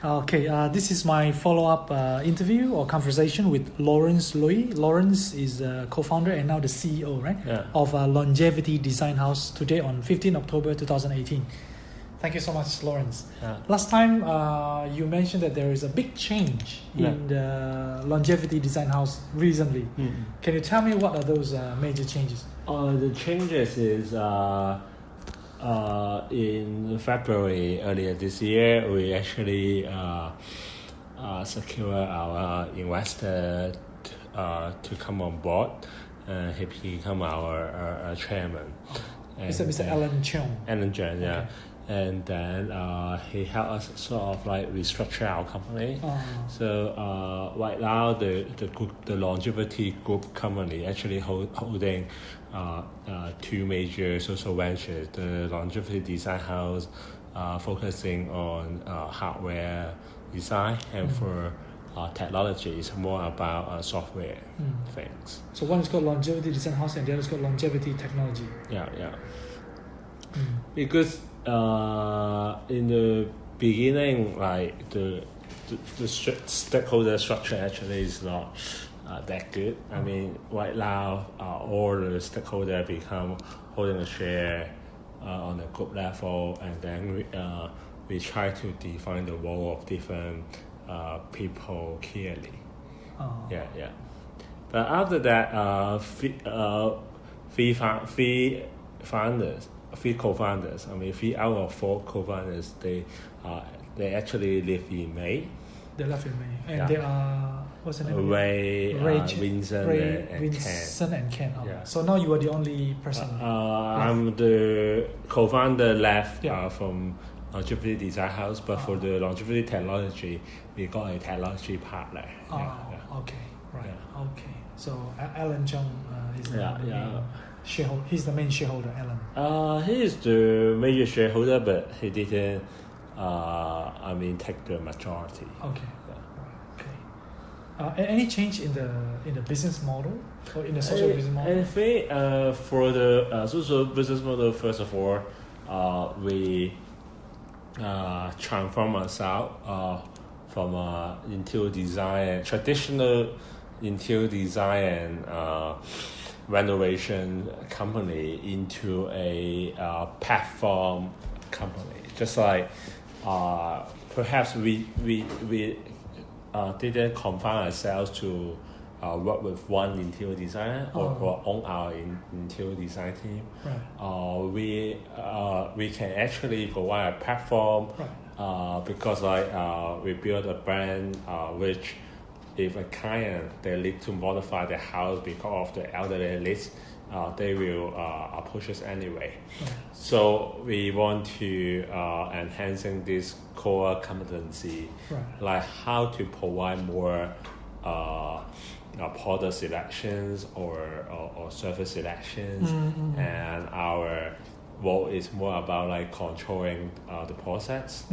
Okay, this is my follow-up interview or conversation with Lawrence Lui. Lawrence is the co-founder and now the CEO, right? Yeah. Of Longevity Design House today on 15 October 2018. Thank you so much, Lawrence. Yeah. Last time you mentioned that there is a big change in the Longevity Design House recently. Can you tell me what are those major changes? The changes is in February earlier this year, we actually secure our investor to come on board. He become our chairman. Mr. Alan Cheung. Alan Cheung, yeah. Okay. And then he helped us sort of like restructure our company. So right now the Longevity Group company actually holding two major social ventures. The Longevity Design House focusing on hardware design, and for technology it's more about software things. So one is called Longevity Design House and the other is called Longevity Technology. Yeah. Because in the beginning, like the stakeholder structure actually is not that good. I mean, right now, all the stakeholders become holding a share on the group level, and then we try to define the role of different people clearly. Yeah. But after that, three co-founders. I mean, 3 out of 4 co-founders. They actually live in May. They live in May, and they are what's the name? Ray, Vincent, and Ken. Yeah. So now you are the only person. I'm the co-founder left from Longevity Design House, but for the Longevity Technology, we got a technology partner. Okay, right. Yeah. Okay, so Alan Cheung is the main shareholder. He's the main shareholder, Alan. He is the major shareholder, but he didn't. Take the majority. Okay. Okay. Any change in the business model or in the social business model? I think for the social business model, first of all, we transform ourselves from interior design, traditional interior design and renovation company into a platform company. Just like perhaps we didn't confine ourselves to work with one interior designer or own our interior design team. Right. We can actually provide a platform because we build a brand which, if a client they need to modify their house because of the elderly list, they will approach us anyway. So we want to enhancing this core competency, like how to provide more product selections or service selections, and our role is more about like controlling the process,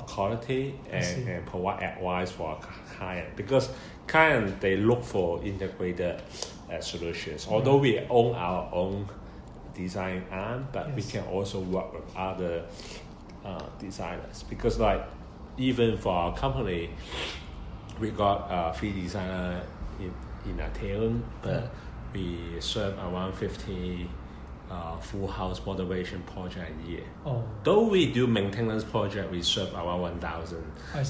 quality, and provide advice for our client, because client they look for integrated solutions. Although we own our own design arm, but we can also work with other designers, because like even for our company, we got 3 designers in our team, but we serve around 50 full house renovation project a year. Though we do maintenance project, we serve around 1,000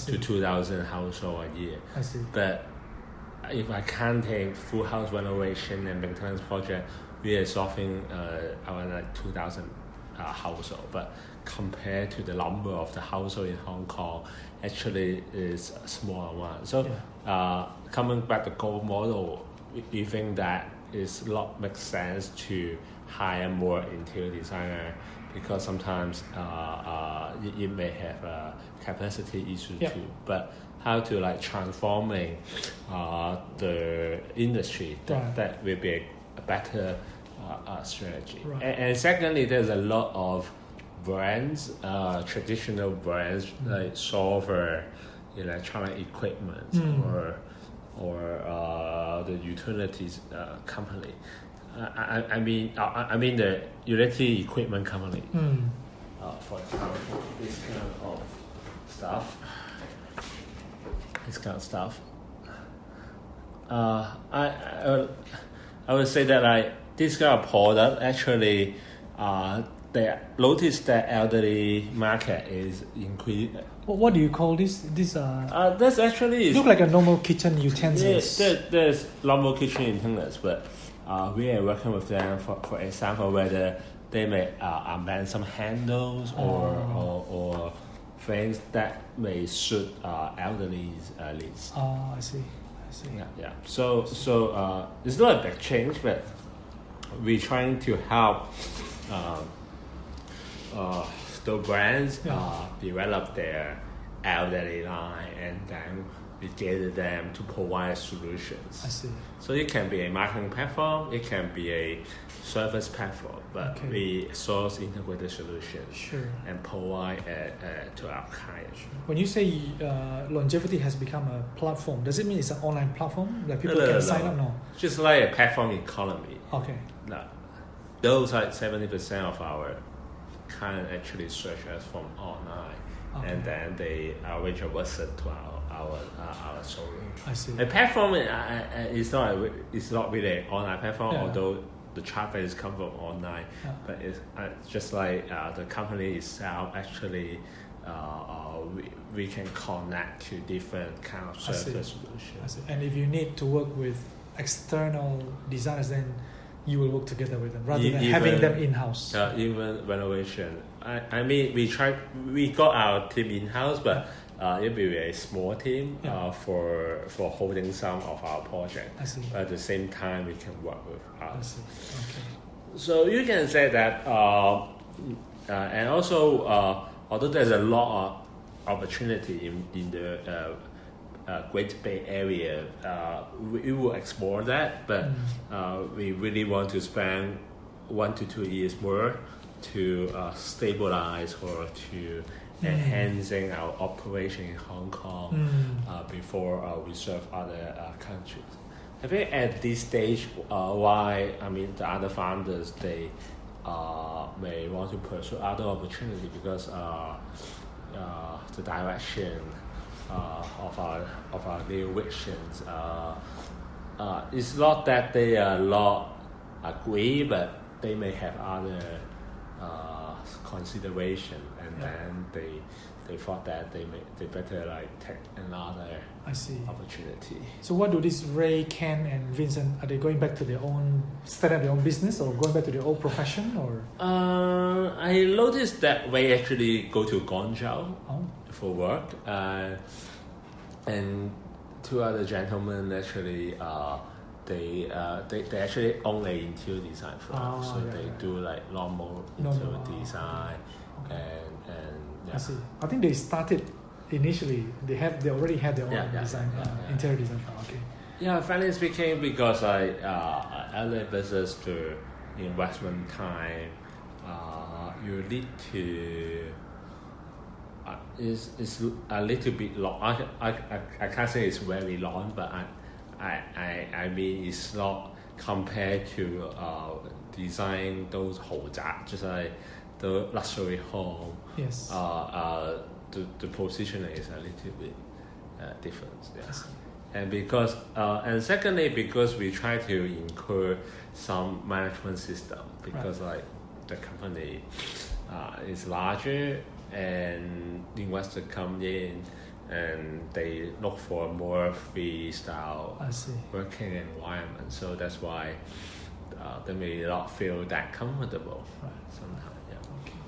to 2,000 household a year. I see. But if I can't take full house renovation and maintenance project, we are solving around like 2,000 household. But compared to the number of the household in Hong Kong, actually is a small one. So coming back to goal model, we think that it's not make sense to hire more interior designer, because sometimes it may have a capacity issue too. But how to like transforming the industry, that will be a better strategy. And secondly, there's a lot of brands, traditional brands like software, electronic equipment, or the utilities company. I mean the utility equipment company. For example, this kind of stuff. this kind of stuff. I would say that this kind of product actually, they noticed that elderly market is increasing. What do you call this? That's actually look like a normal kitchen utensils. There's normal kitchen utensils, but we are working with them for example whether they may amend some handles or things that may suit elderly's needs. Oh, I see. Yeah. So it's not a big change, but we're trying to help the brands develop their elderly line, and then we gather them to provide solutions. I see. So it can be a marketing platform, it can be a service platform, but we source integrated solutions and provide to our clients. When you say longevity has become a platform, does it mean it's an online platform? Like people can sign up now? Just like a platform economy. Okay. Those are 70% of our clients actually search us from online, and then they arrange a visit to our showroom. I see. A platform is not really an online platform, although the traffic is come from online, but it's just like the company itself actually. We can connect to different kind of service solutions. I see. And if you need to work with external designers, then you will work together with them rather than having them in-house. Even renovation. I mean, we got our team in-house, but it will be a small team for holding some of our projects. I see. At the same time, we can work with us. I see. Okay. So you can say that, and also, although there's a lot of opportunity in the Great Bay Area, we will explore that, but we really want to spend 1 to 2 years more to stabilize or to enhancing our operation in Hong Kong before we serve other countries. I think at this stage, the other founders, they may want to pursue other opportunity because the direction of our new visions. It's not that they are not agree, but they may have other consideration, and then they thought that they better take another opportunity. So what do this Ray, Ken, and Vincent, are they going back to start up their own business, or going back to their old profession, or? I noticed that Ray actually go to Guangzhou for work, and 2 other gentlemen actually they actually own an interior design firm, they do normal interior design, and I see. I think they started initially. They already had their own design interior design firm. Okay. Yeah, frankly speaking, because elder business to investment time, you need to. It's a little bit long. I can't say it's very long, but I mean it's not compared to design those 豪宅, just like the luxury home. Yes. The positioning is a little bit different. Yes. And secondly, because we try to include some management system, because the company is larger and investors come in and they look for a more freestyle working environment. So that's why they may not feel that comfortable sometimes. Yeah. Okay.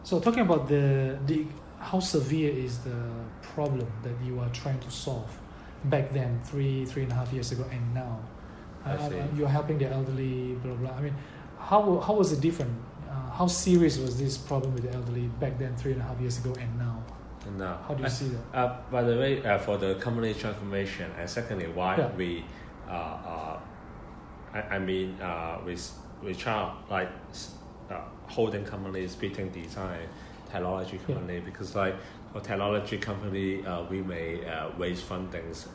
So talking about how severe is the problem that you are trying to solve back then, 3.5 years ago, and now? You're helping the elderly, blah, blah. I mean, how was it different? How serious was this problem with the elderly back then, 3.5 years ago, and now? No. How do you see that? By the way, for the company transformation, and secondly, why we, we try holding companies, beating design, technology company, because for technology company, we may raise fundings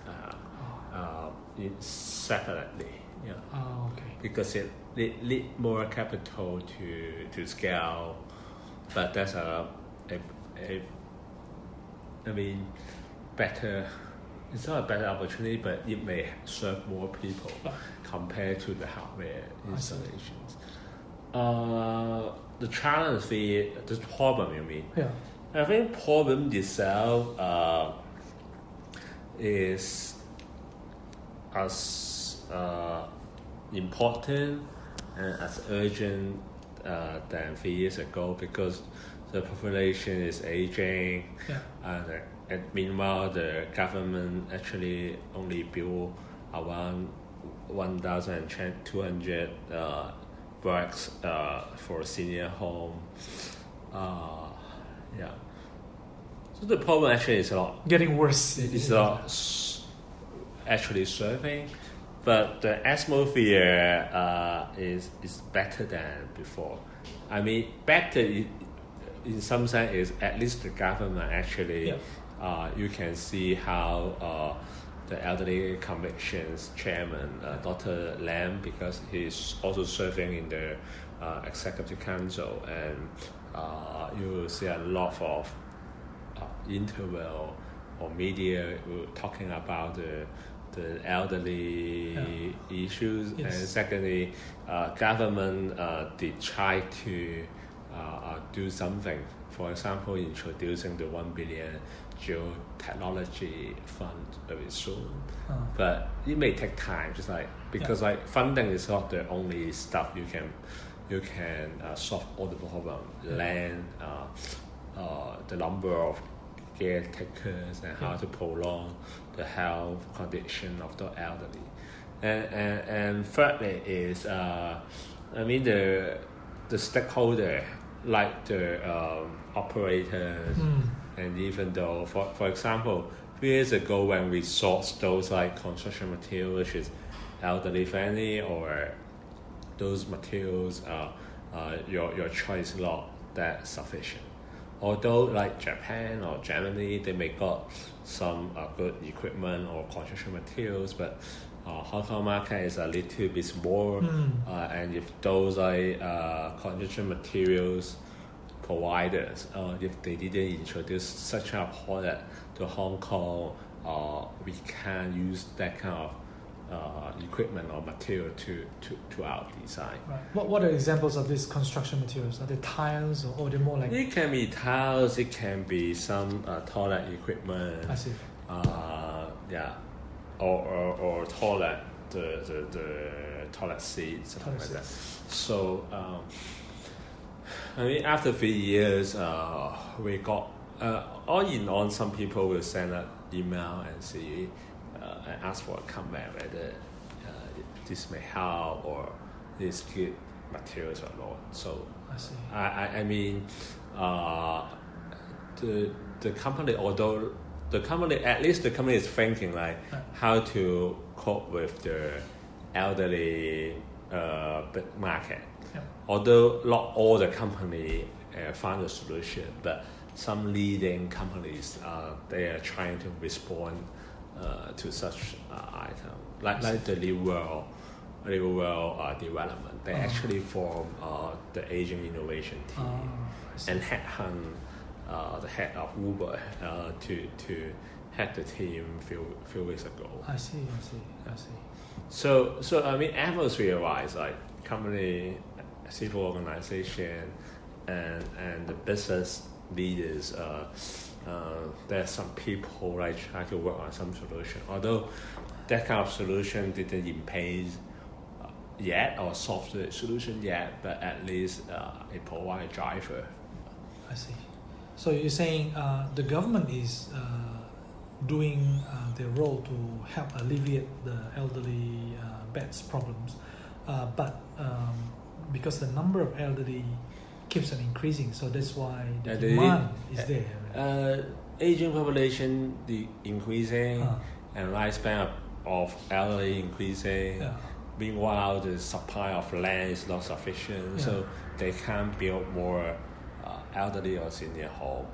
separately. Yeah. Oh, okay. Because it need more capital to scale, but that's better. It's not a better opportunity, but it may serve more people compared to the hardware installations. The challenge, the problem, you mean? Yeah. I think problem itself is as important and as urgent than 3 years ago, because the population is aging, and meanwhile the government actually only built around 1,200 works for senior home. So the problem actually is a lot getting worse. It's not actually serving, but the atmosphere is better than before. I mean, better in some sense is at least the government actually. You can see how the Elderly Commission's chairman, Dr. Lam, because he's also serving in the executive council, and you will see a lot of interview or media talking about the elderly issues. And secondly, government did try to do something. For example, introducing the 1 billion geotechnology fund very soon, but it may take time. Just because funding is not the only stuff you can solve all the problems. Land, the number of caretakers, and how to prolong the health condition of the elderly. And thirdly is the stakeholder, like the operators, and even though for example 3 years ago when we sourced those like construction materials which is elderly friendly, or those materials your choice is not that sufficient. Although like Japan or Germany, they may got some good equipment or construction materials, but Hong Kong market is a little bit small, and if those construction materials providers, if they didn't introduce such a product to Hong Kong, we can use that kind of equipment or material to our design. Right. What are examples of these construction materials? Are they tiles or they more like? It can be tiles. It can be some toilet equipment. I see. Or toilet, the toilet seats, something like that. So, after 3 years, we got all in all. Some people will send an email and see and ask for a comment whether this may help or this good materials or not. So, I see. The company, although the company is thinking like how to cope with the elderly market. Although not all the company found a solution, but some leading companies they are trying to respond to such item, like the New World Development. They actually form the Asian innovation team and headhunt the head of Uber to head the team few weeks ago. I see. So atmosphere-wise, like company, civil organization, and the business leaders, there's some people try to work on some solution. Although that kind of solution didn't impose yet or solve the solution yet, but at least it provides a driver. I see. So you're saying the government is doing their role to help alleviate the elderly beds problems, but because the number of elderly keeps on increasing, so that's why the demand is there. Aging population increasing, and lifespan of elderly increasing. Meanwhile, the supply of land is not sufficient, so they can't build more elderly or senior home,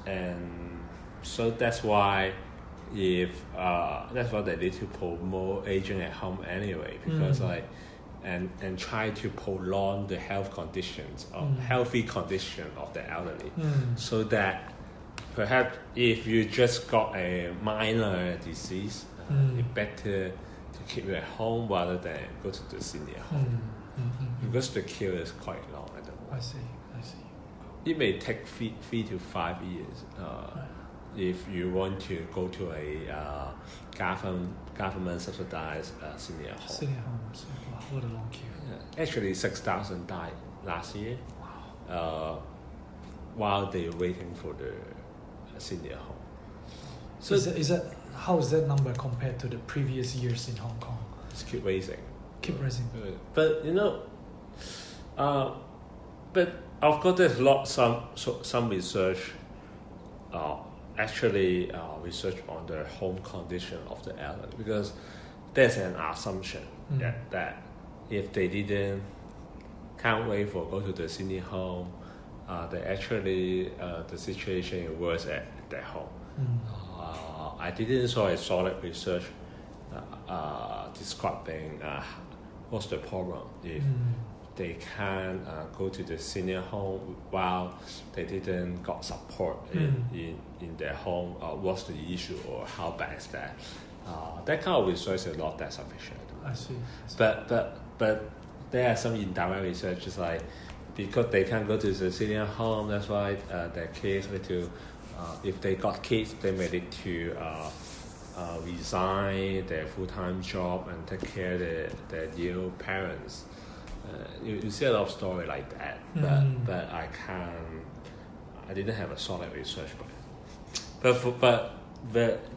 and so that's why they need to promote aging at home anyway, because and try to prolong the health conditions or healthy condition of the elderly, so that perhaps if you just got a minor disease, it's better to keep you at home rather than go to the senior home. Because the cure is quite long at the moment. I see. It may take 3 to 5 years if you want to go to a government subsidized senior home. Senior homes. Wow, what a long queue. Yeah. Actually, 6,000 died last year. Wow. While they're waiting for the senior home. So how is that number compared to the previous years in Hong Kong? It's keep raising. Keep rising. But but of course there's some research. Research on the home condition of the elderly, because there's an assumption that if they can't wait for go to the senior home, they actually the situation is worse at their home. I didn't saw a solid research describing what's the problem if they can't go to the senior home while they didn't got support in their home. What's the issue or how bad is that? That kind of research is not that sufficient. I see. But there are some indirect research, just like because they can't go to the senior home, that's why their kids need to, if they got kids, they may need to resign their full-time job and take care of their new parents. You see a lot of stories like that, but I didn't have a solid research, but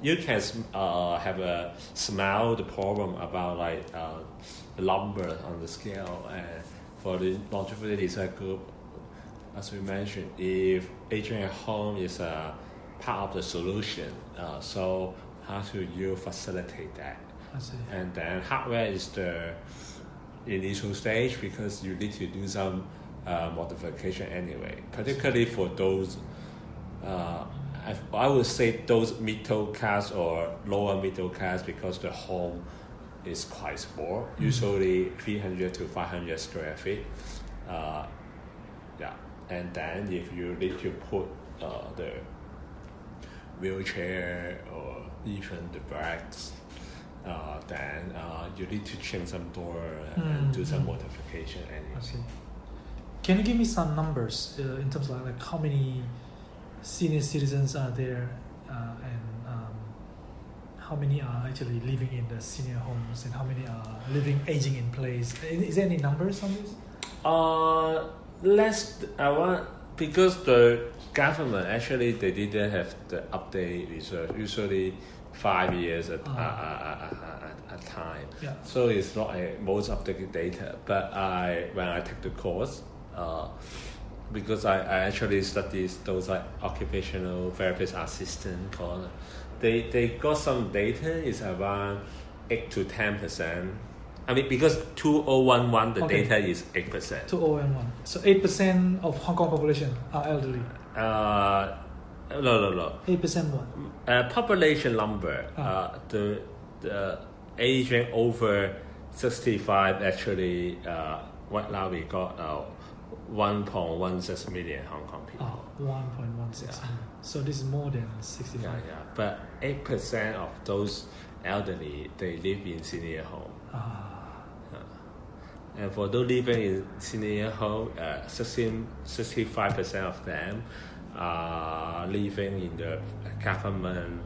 you can have a smell the problem about like the lumber on the scale, and for the longevity research group, as we mentioned, if aging at home is a part of the solution, so how should you facilitate that? I see. And then hardware is the initial stage, because you need to do some modification anyway, particularly for those I would say those middle class or lower middle class, because the home is quite small, usually 300 to 500 square feet. And then if you need to put the wheelchair or even the brakes, then you need to change some door and do some modification anyway. I see. Can you give me some numbers in terms of like how many senior citizens are there, and how many are actually living in the senior homes, and how many are aging in place? Is there any numbers on this? Because the government actually they didn't have the update research. Usually 5 years at a time. Yeah. So it's not a most updated data. But when I take the course, because I actually studied those like occupational therapist assistant course, they got some data is around 8 to 10%. I mean, because 2011 the data is 8%. 2011. So 8% of Hong Kong population are elderly. No. 8% what? Population number. The aging over 65 actually. Right now we got 1.16 million Hong Kong people. 1.16 million. So this is more than 65. Yeah. But 8% of those elderly, they live in senior home. And for those living in senior home, 65% of them are living in the government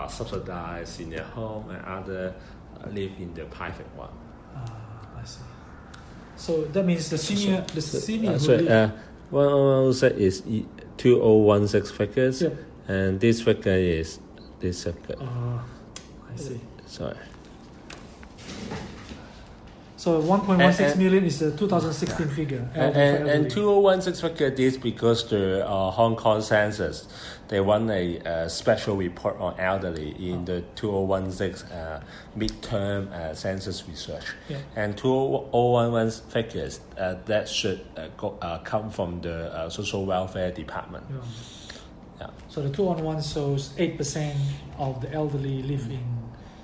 subsidized senior home, and others live in the private one. I see. So that means the senior one set is 2016 figures, and this figure is this figure. I see. Sorry. So 1.16 million is a 2016 figure. And 2016 figure is because the Hong Kong census, they run a special report on elderly in the 2016 midterm census research. Yeah. And 2011 figures that should come from the social welfare department. Yeah. So the 2011 shows 8% of the elderly live in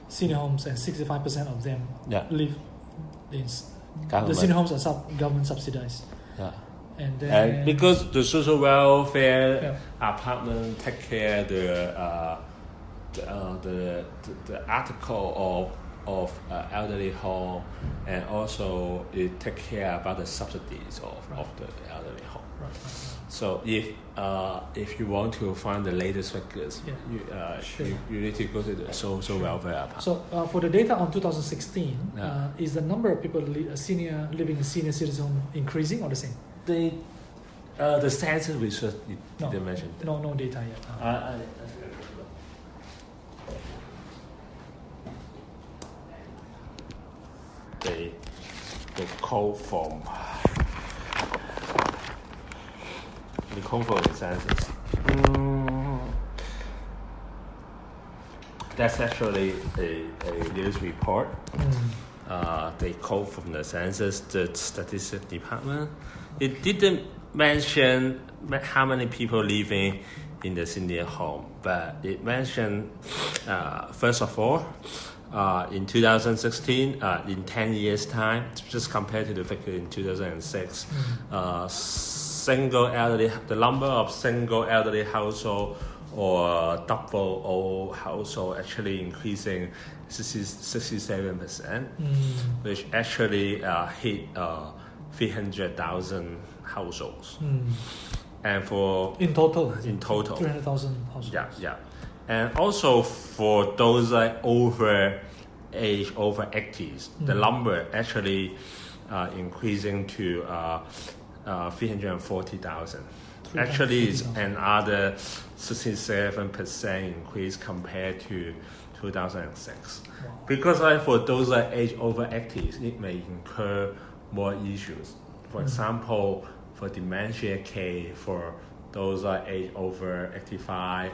senior homes, and 65% of them live in the senior homes are government subsidized. Yeah. And then and because the social welfare apartment take care the article of elderly home, and also it take care about the subsidies of the elderly home. Right. So if you want to find the latest figures, you need to go to the social welfare apartment. So for the data on 2016, is the number of people living in senior citizen home increasing or the same? The census research didn't mention that. No data yet. The code from the census. That's actually a news report. They code from the census, the statistics department. It didn't mention how many people living in the senior home, but it mentioned first of all, in 2016, in 10 years' time, just compared to the figure in 2006, the number of single elderly household or double old household actually increasing 67%, which actually hit 300,000 households. And for in total 300,000 households. Yeah. And also for those over 80s, the number actually increasing to 340,000. Actually, it's another 67% increase compared to 2006. Wow. Because for those age over 80s, it may incur more issues. For example, for dementia case, for those age over 85,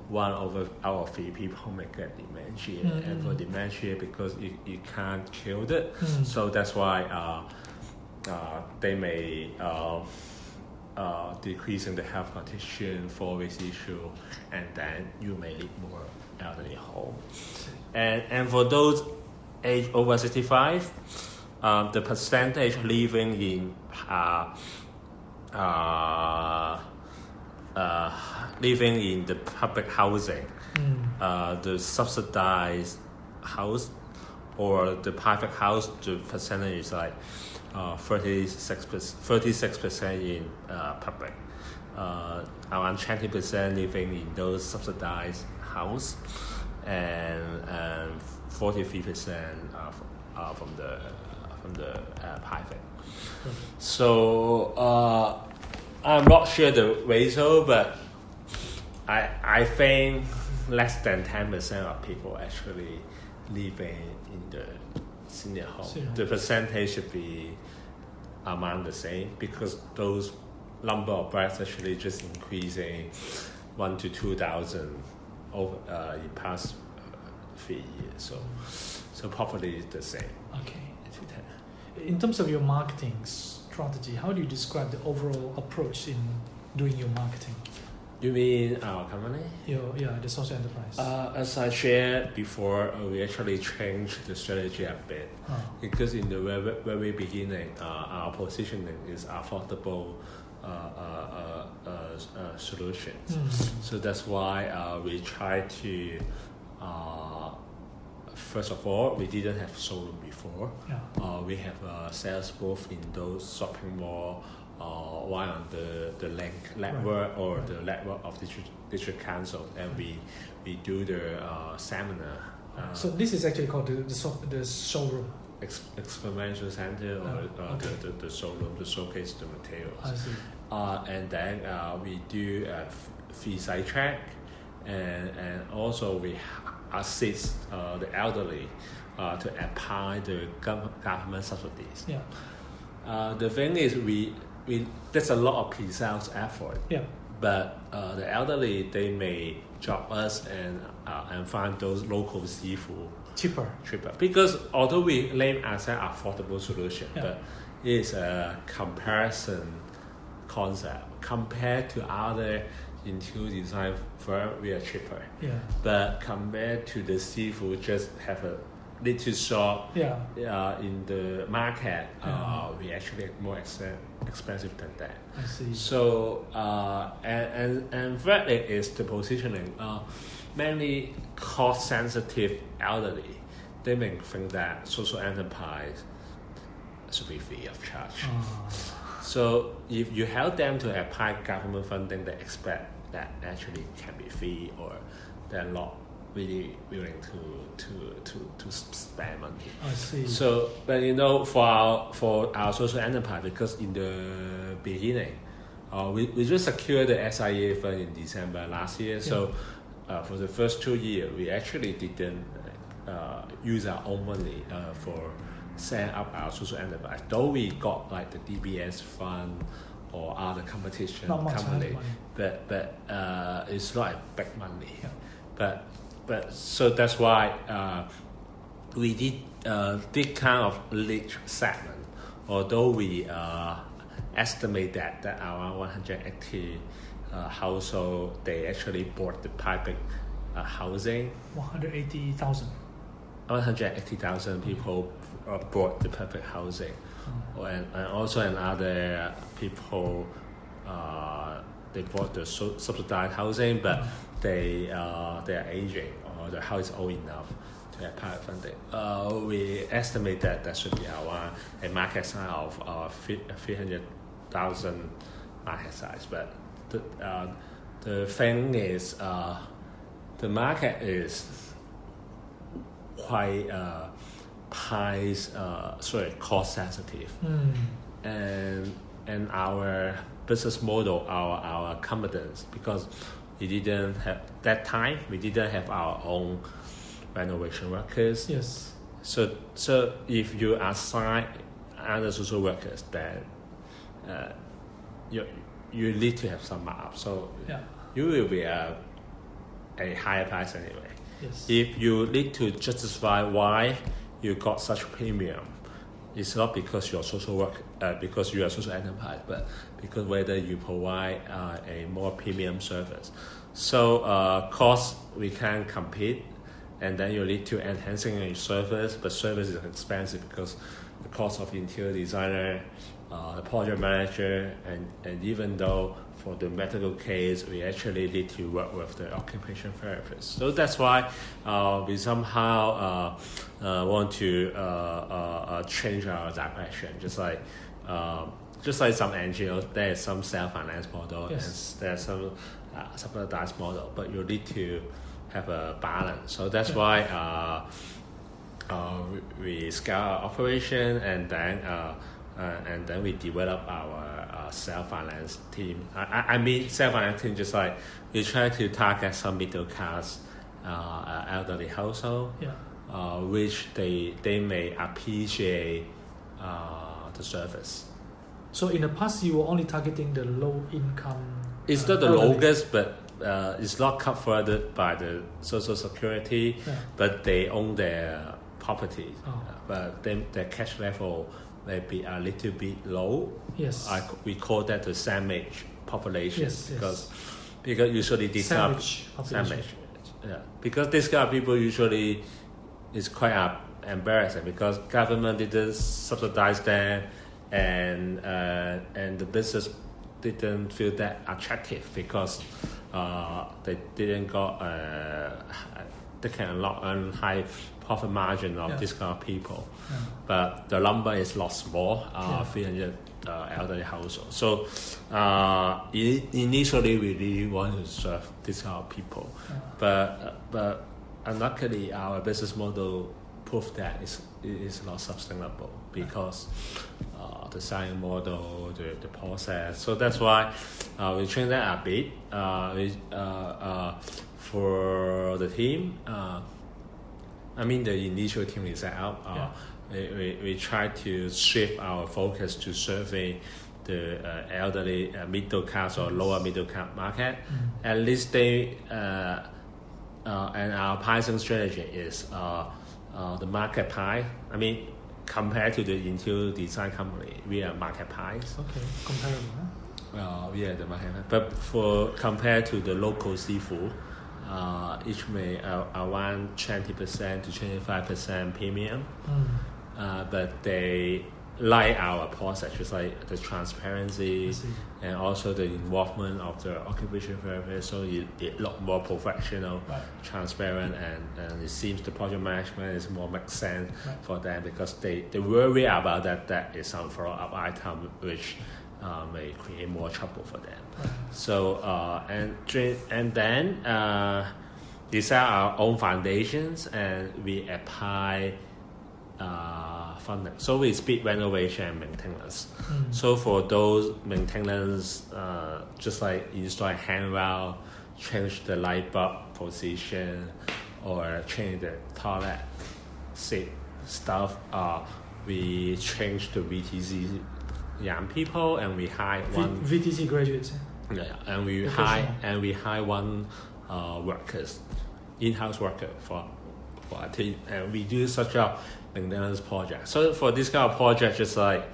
1 out of 3 people may get dementia. And for dementia, because you can't cure it, so that's why they may decrease in the health condition for this issue, and then you may need more elderly home. And for those age over 65, the percentage living in the public housing, the subsidized house or the private house, the percentage is like 36% in public, around 20% living in those subsidized house, and 43% from the private. So I'm not sure the ratio, but I think less than 10% of people actually living in the senior home. The percentage should be among the same, because those number of beds actually just increasing 1,000 to 2,000 over in past 3 years. So probably the same. Okay. In terms of your marketing strategy, how do you describe the overall approach in doing your marketing? You mean our company? The social enterprise. As I shared before, we actually changed the strategy a bit, because in the very beginning, our positioning is affordable solutions. So that's why we try to. First of all, we didn't have showroom before. We have sales booth in those shopping mall, one on the link network or the network of district council, and we do the seminar. So this is actually called the showroom. Experimental center, or the showroom to showcase the materials. I see. And then we do free site track, and also we assist the elderly to apply the government subsidies. The thing is, we there's a lot of pre-sales effort. But the elderly, they may drop us and find those local seafood cheaper. Because although we name as an affordable solution, but it is a comparison concept. Compared to other interior design firm, we are cheaper. But compared to the seafood, just have a need to shop Yeah. in the market, we actually more expensive than that. I see. So and thirdly is the positioning. Many cost-sensitive elderly, they may think that social enterprise should be free of charge. So if you help them to apply government funding, they expect that actually can be free, or they're not really willing to spend money. I see. So, but you know, for our social enterprise, because in the beginning, we just secured the SIA fund in December last year. So, for the first 2 years, we actually didn't use our own money for setting up our social enterprise. Though we got like the DBS fund or other competition company, but it's not a big money. Yeah. But so that's why we did this kind of niche segment. Although we estimate that around 180 household, they actually bought the public housing. 180,000. 180,000 people bought the public housing, and also another people they bought the subsidized housing, but they are aging or the house is old enough to apply funding. We estimate that should be a market size of 300,000 market size, but the thing is the market is quite cost sensitive, and our business model, our competence, because we didn't have our own renovation workers. Yes. So if you assign other social workers, then you need to have some markup. So you will be a higher price anyway. Yes. If you need to justify why you got such premium, it's not because you're social work, because you are social enterprise, but because whether you provide a more premium service. So cost we can compete, and then you need to enhancing your service, but service is expensive because the cost of interior designer, the project manager, and even though for the medical case, we actually need to work with the occupation therapist. So that's why we somehow want to change our direction. Just like some NGOs, there is some self-finance model, and there's some subsidized model, but you need to have a balance. So that's why we scale our operation, and then we develop our self-finance team. I mean self-finance team, just like we try to target some middle class elderly household, which they may appreciate the service. So in the past, you were only targeting the low income. It's not the lowest, but it's not covered by the Social Security, but they own their property, but then their cash level may be a little bit low. Yes. We call that the sandwich population, because usually this sandwich. Because this kind of people usually is quite embarrassing because government didn't subsidize them, and the business didn't feel that attractive because they didn't got they can earn high profit margin of this kind of people, but the number is lot small, 300 elderly households. So initially we really want to serve this kind of people, but unluckily our business model proved that it is not sustainable because the selling model, the process. So that's why we changed that a bit. For the team, I mean the initial team we set up, we try to shift our focus to serving the elderly middle class or lower middle class market. At least they and our pricing strategy is the market price. I mean, compared to the interior design company, we are market price. Okay, comparable. We are the market price. But for compared to the local seafood, each may around 20% to 25% premium. But they like our process, just like the transparency and also the involvement of the occupational therapist, so it look more professional, transparent, and it seems the project management is more makes sense for them, because they worry about that is some follow-up item which may create more trouble for them. So and then design our own foundations, and we apply funding. So we speed renovation and maintenance. So for those maintenance, just like install a handrail, change the light bulb position, or change the toilet seat stuff, we change the VTC young people, and we hire one VTC graduates. And we hire one workers, in-house worker for a team, and we do such a maintenance project. So for this kind of project, just like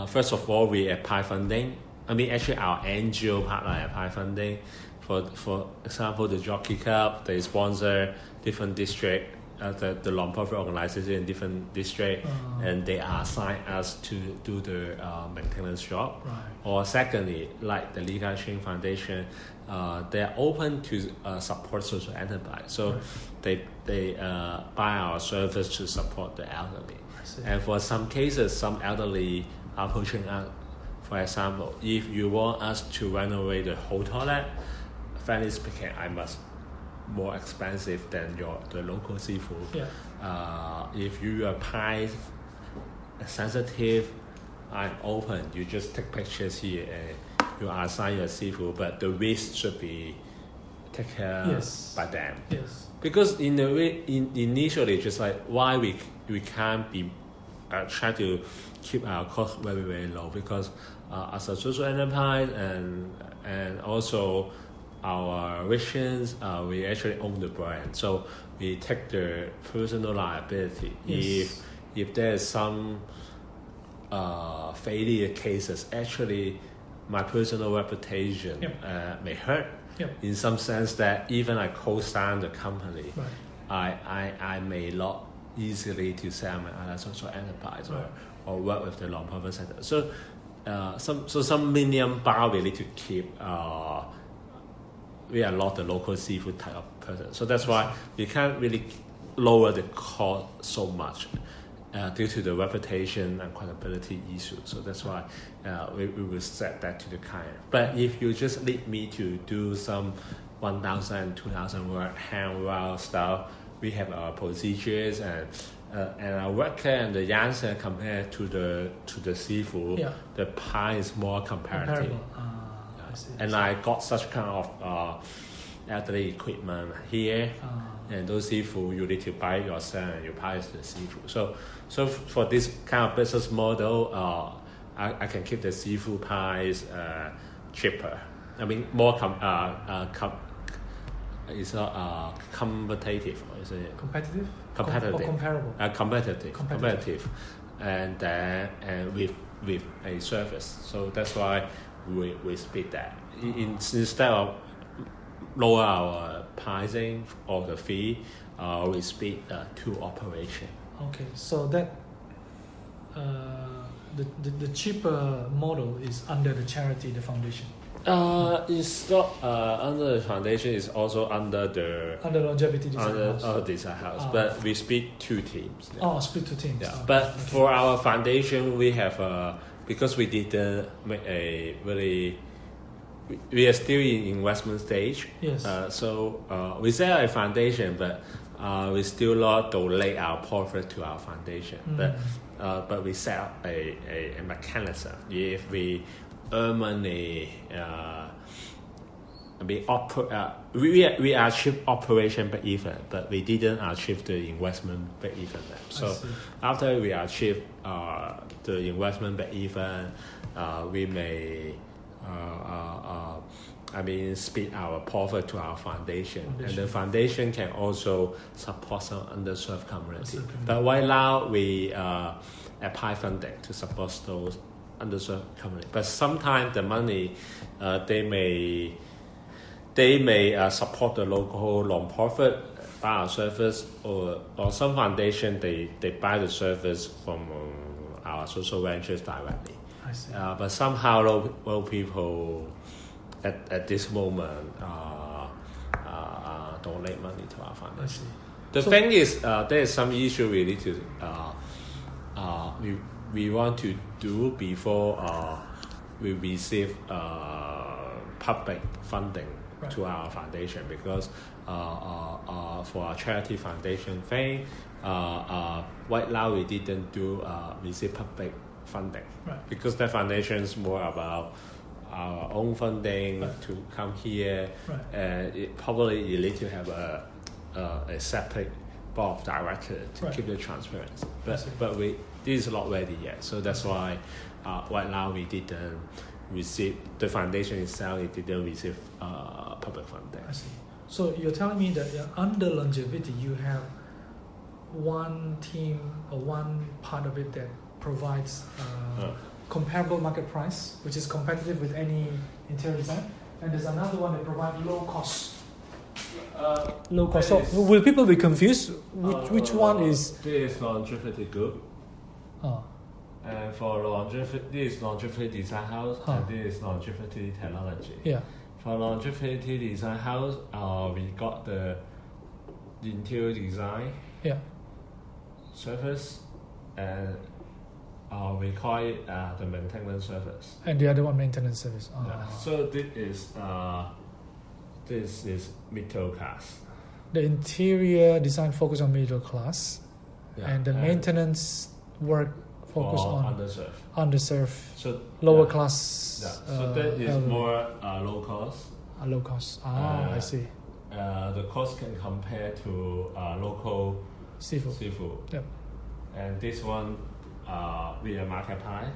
first of all, we apply funding. I mean, actually, our NGO partner apply funding. For example, the Jockey Cup, they sponsor different district, the non-profit organization in different district, and they assign us to do the maintenance job. Or secondly, like the Li Ka-shing Foundation, they are open to support social enterprise. So they buy our service to support the elderly. And for some cases, some elderly are pushing us. For example, if you want us to renovate the whole toilet, frankly speaking, I must more expensive than the local seafood. If you are price sensitive, I'm open. You just take pictures here and you assign your seafood, but the risk should be taken care by them. Because in the way, initially, just like why we can't be try to keep our cost very, very low, because as a social enterprise and also our visions, we actually own the brand, so we take the personal liability. If there's some failure cases, actually my personal reputation may hurt in some sense, that even I co-sign the company, I may not easily to sell my other social enterprise or work with the non-profit sector. So some minimum bar we need to keep. We are not the local seafood type of person, so that's why we can't really lower the cost so much due to the reputation and credibility issue. So that's why we will set that to the client. But if you just need me to do some 1,000, 2,000 word handrail stuff, we have our procedures and our worker and the answer compared to the seafood, the price is more comparative. And I got such kind of elderly equipment here, and those seafood you need to buy yourself and you price the seafood. So for this kind of business model, I can keep the seafood price cheaper. I mean more it's not competitive, or is it competitive? Competitive. Or comparable? Competitive, and with a service. So that's why we split that. Instead of lower our pricing or the fee, we split two operation. Okay, so that the cheaper model is under the charity, the foundation. It's not under the foundation. It's under Longevity Design House. Under Design House, but we split two teams. Split two teams. Yeah, but for our foundation, we have because we didn't make a really. We are still in investment stage. So we set a foundation, but we still not donate our profit to our foundation. But we set up a mechanism. If we earn money, we achieve operation break even, but we didn't achieve the investment break even. So after we achieve the investment break even, we may split our profit to our foundation. And the foundation can also support some underserved community. But right now we apply funding to support those underserved community. But sometimes the money, they may support the local non-profit, buy our service, or some foundation they buy the service from our social ventures directly. I see. But somehow local people at this moment donate money to our foundation. The thing is, there is some issue we need to we want to do before we receive public funding to our foundation, because for our charity foundation thing, right now we didn't receive public funding, because the foundation is more about our own funding to come here, and you need to have a separate board of directors to keep the transparency. But this is not ready yet, so that's why right now we didn't receive, the foundation itself, it didn't receive public funding. I see. So you're telling me that under longevity you have one team or one part of it that provides comparable market price, which is competitive with any interior design, and there's another one that provides low cost. Low cost. So will people be confused? Which one is? This is longevity group. And for longevity, this is longevity design house, and this is longevity technology. Yeah. For longevity design house, we got the interior design service, and we call it the maintenance service. And the other one, maintenance service. So this is middle class. The interior design focus on middle class, and the maintenance work focus on underserved, so lower class. So that is more low cost. Low cost. I see. The cost can compare to local seafood. Yep. And this one, we are market price.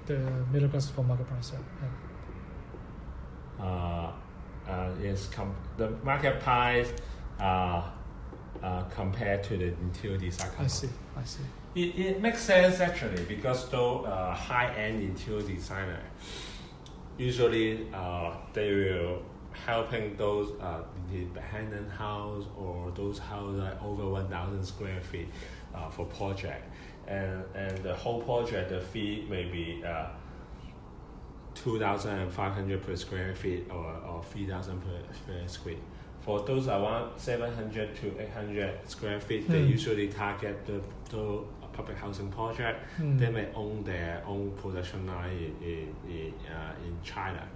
The middle class for market price. Yes, the market price compared to the interior design company. I see. It makes sense actually, because though high-end interior designer, usually they will helping those independent house or those houses like over 1,000 square feet for project, and the whole project, the fee may be 2,500 per square feet or 3,000 per square. For those around 700 to 800 square feet, they usually target the public housing project. They may own their own production line in China,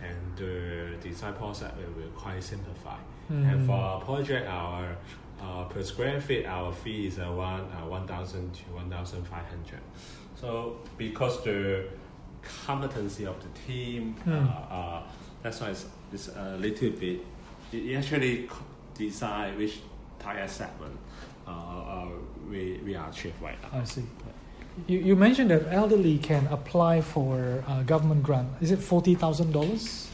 and the design process will quite simplify. And for our project, our per square feet, our fee is around 1,000 to 1,500. So because the competency of the team, that's why it's a little bit. You actually decide which target segment we are achieve right now. I see. You mentioned that elderly can apply for government grant. Is it $40,000?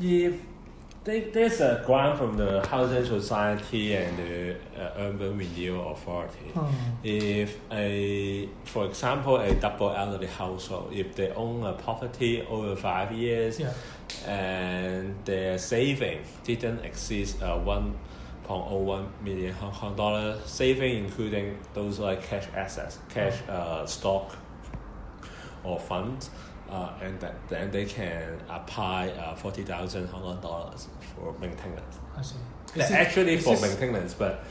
If there's a grant from the Housing Society and the Urban Renewal Authority. If for example, a double elderly household, if they own a property over 5 years, and their saving didn't exceed 1.01 million Hong Kong dollars, saving including those like cash assets, cash stock or funds, and then they can apply 40,000 Hong Kong dollars for maintenance. I see. Actually for maintenance, but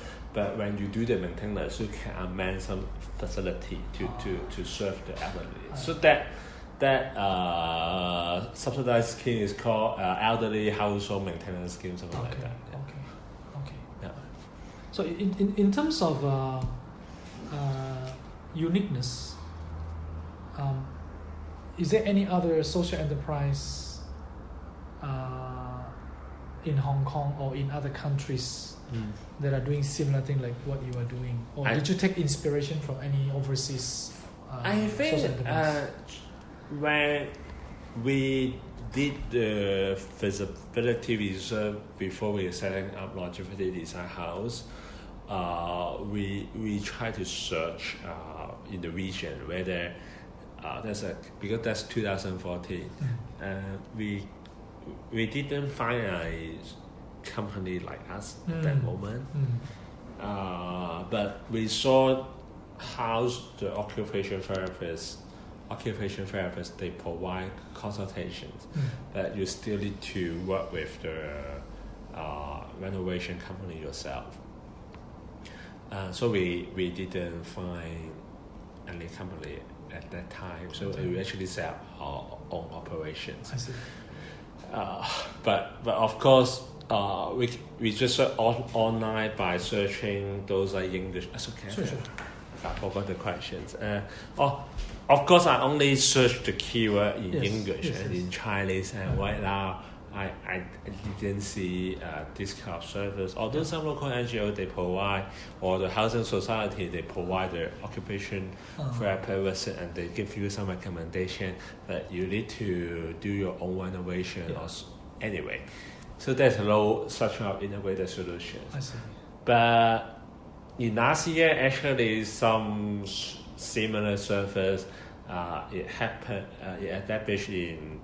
when you do the maintenance, you can amend some facility to serve the elderly. So that subsidized scheme is called elderly household maintenance scheme, something like that. Okay. Yeah. So in terms of uniqueness, is there any other social enterprise in Hong Kong or in other countries that are doing similar thing like what you are doing, or did you take inspiration from any overseas? I think when we did the feasibility research before we were setting up Longevity Design House, we try to search in the region whether because that's 2014. We didn't find a company like us at that moment. But we saw how the occupation therapists they provide consultations, but you still need to work with the renovation company yourself. So we didn't find any company at that time. So we actually set up our own operations. I see. But of course, we just search online by searching those like English. That's okay. Sure. I forgot the questions. Of course, I only searched the keyword in English and in Chinese, and right now I didn't see this kind of service. Although some local NGO they provide, or the housing society they provide the occupation therapy visit, and they give you some recommendation, but you need to do your own renovation anyway. So there's no such an integrated solution. I see. But in last year, actually, some similar service it happened. It established in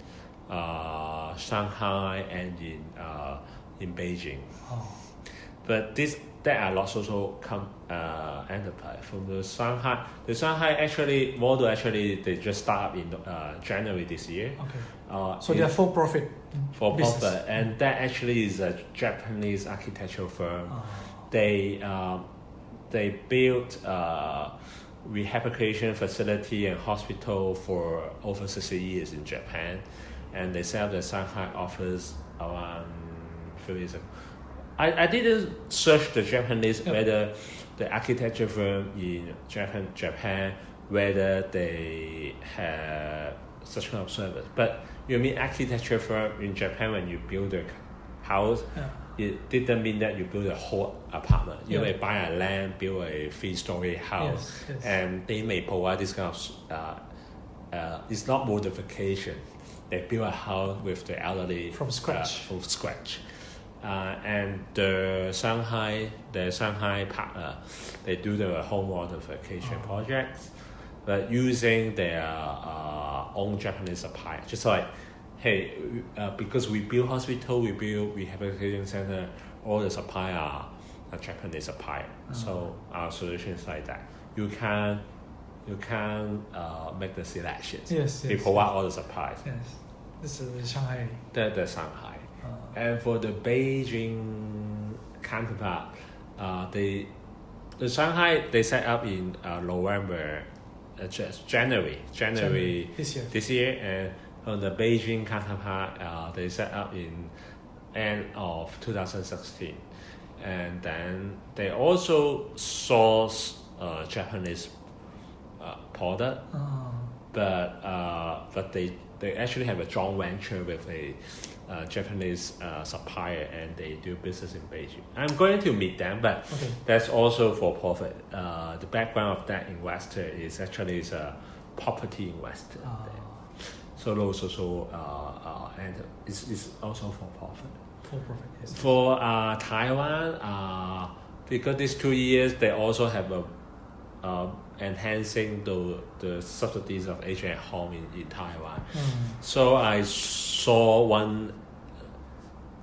Shanghai and in Beijing. But there are lots of enterprise from the Shanghai. The Shanghai model they just started in January this year. Okay. So they are for-profit. For-profit, and that actually is a Japanese architectural firm. They built rehabilitation facility and hospital for over 60 years in Japan, and they set up the Shanghai office around 3 years ago. I didn't search the Japanese whether the architecture firm in Japan whether they have such kind of service. But you mean architecture firm in Japan when you build a house? It didn't mean that you build a whole apartment. You may buy a land, build a 3-story house, and they may provide this kind of. It's not modification. They build a house with the elderly from scratch. And the Shanghai partner, they do the home modification projects, but using their own Japanese supplier. Just like, hey, because we build hospital, we build rehabilitation center, all the supplier are Japanese supplier. So our solution is like that. You can make the selections. They provide all the supplies. Yes, this is Shanghai. The Shanghai. And for the Beijing counterpart, the Shanghai they set up in November, January this year, and on the Beijing counterpart they set up in end of 2016, and then they also source Japanese product, but they actually have a joint venture with a Japanese supplier, and they do business in Beijing. I'm going to meet them, but that's also for profit. The background of that investor is actually a property investor. So those also and it's also for profit. For profit, yes. For Taiwan, because these 2 years they also have a enhancing the subsidies of aging at home in Taiwan. So I saw one,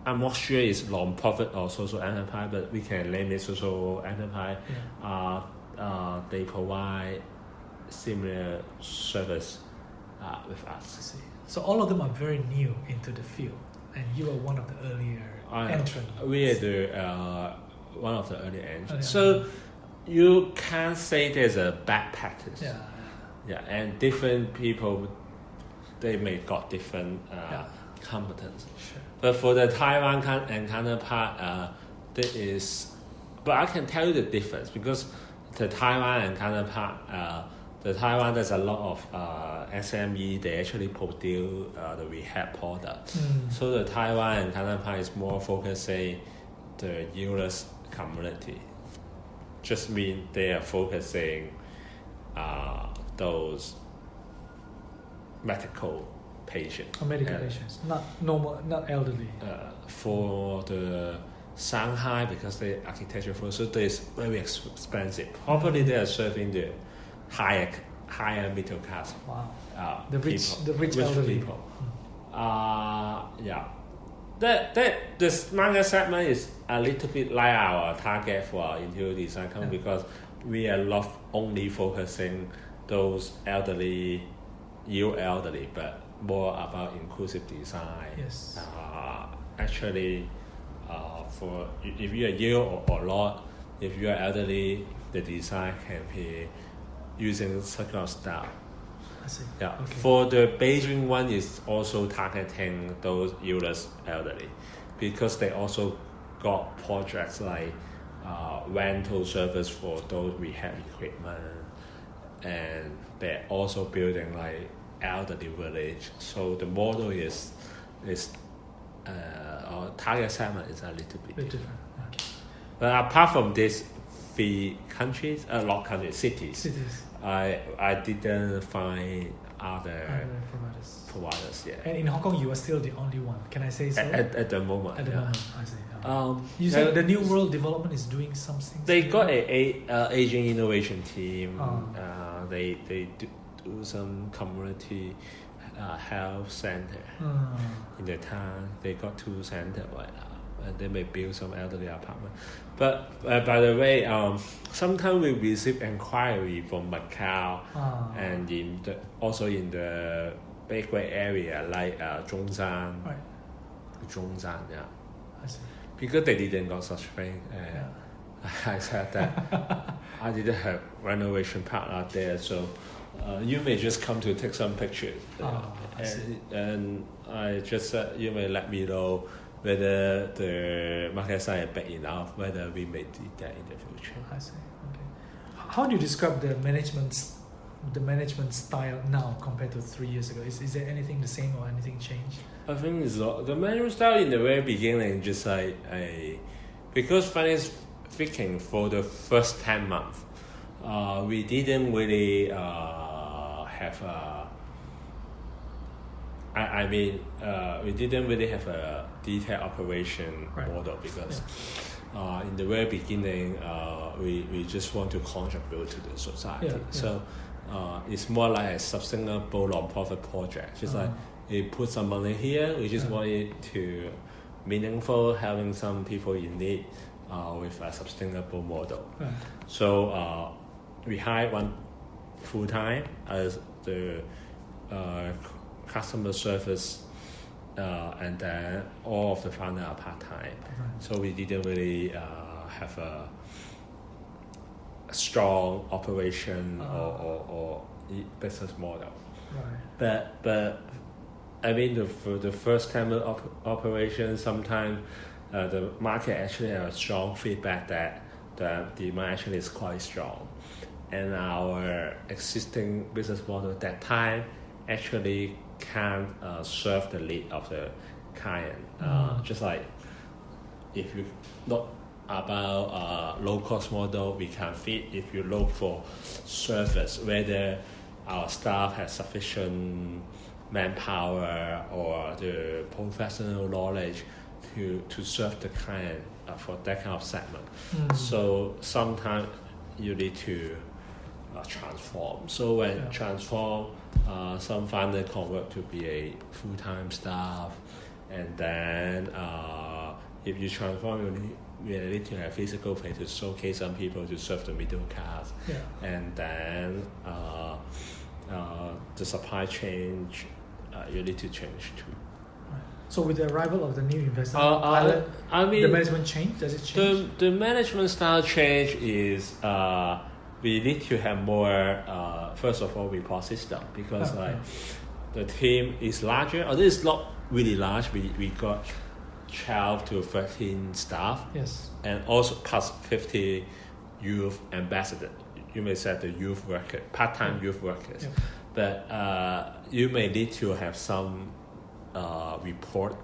I'm not sure it's non-profit or social enterprise, but we can name it social enterprise. They provide similar service with us. So all of them are very new into the field, and you are one of the earlier entrants. We are one of the early entrants. So you can't say there's a bad practice. And different people, they may got different competence. Sure. But for the Taiwan and counterpart, there is. But I can tell you the difference, because the Taiwan and counterpart, the Taiwan there's a lot of SME. They actually produce the rehab product. So the Taiwan and counterpart is more focusing the illness community. Just mean they are focusing those medical patients. Medical patients, not normal, not elderly. For the Shanghai, because the architecture so it's very expensive. Probably they are serving the higher middle class. Wow. the rich elderly people. This market segment is a little bit like our target for our interior design company because we are not only focusing those elderly, but more about inclusive design. Yes. Actually, for if you are ill or not, if you are elderly, the design can be using such a style. I see. Yeah. Okay. For the Beijing one is also targeting those illness elderly, because they also got projects like rental service for those rehab equipment, and they're also building like elderly village. So the model is our target segment is a little bit different. Okay. But apart from these three countries, cities. I didn't find other providers yet. And in Hong Kong, you are still the only one. Can I say so? At the moment. At the moment, I see. You You said the New World Development is doing something. They got a aging innovation team. They do some community health center in the town. They got 2 centers right now, and they may build some elderly apartment. But by the way, sometimes we receive inquiry from Macau and also in the Gateway area like Zhongshan. Right. Zhongshan, yeah. I see. Because they didn't got such thing. I said that I didn't have renovation part out there, so you may just come to take some pictures. And I just said you may let me know whether the market size is big enough, whether we may do that in the future. I see. Okay. How do you describe the management style now compared to 3 years ago? Is there anything the same or anything changed? I think it's the management style in the very beginning, just like because finance speaking, for the first 10 months, we didn't really have we didn't really have a detailed operation model because in the very beginning, we just want to contribute to the society. So it's more like a sustainable non-profit project. Just like we put some money here, we just want it to meaningful, having some people in need with a sustainable model. So we hired one full-time as the customer service, and then all of the founders are part-time. So we didn't really have a strong operation or business model. But I mean, for the first time of operation, sometimes the market actually has strong feedback that the demand actually is quite strong. And our existing business model at that time actually can't serve the need of the client. Just like if you look about low-cost model, we can fit if you look for service, whether our staff has sufficient manpower or the professional knowledge to serve the client for that kind of segment. So sometimes you need to transform. So when transform, some founder convert to be a full-time staff, and then if you transform, you need to have physical place to showcase some people to serve the middle class, and then the supply chain you need to change too. So with the arrival of the new investor, the management change? Does it change? The management style change is we need to have more. First of all, report system, because the team is larger. Although it's not really large, we got 12 to 13 staff. Yes. And also plus 50 youth ambassadors. You may say the youth worker, part-time youth workers. But you may need to have some report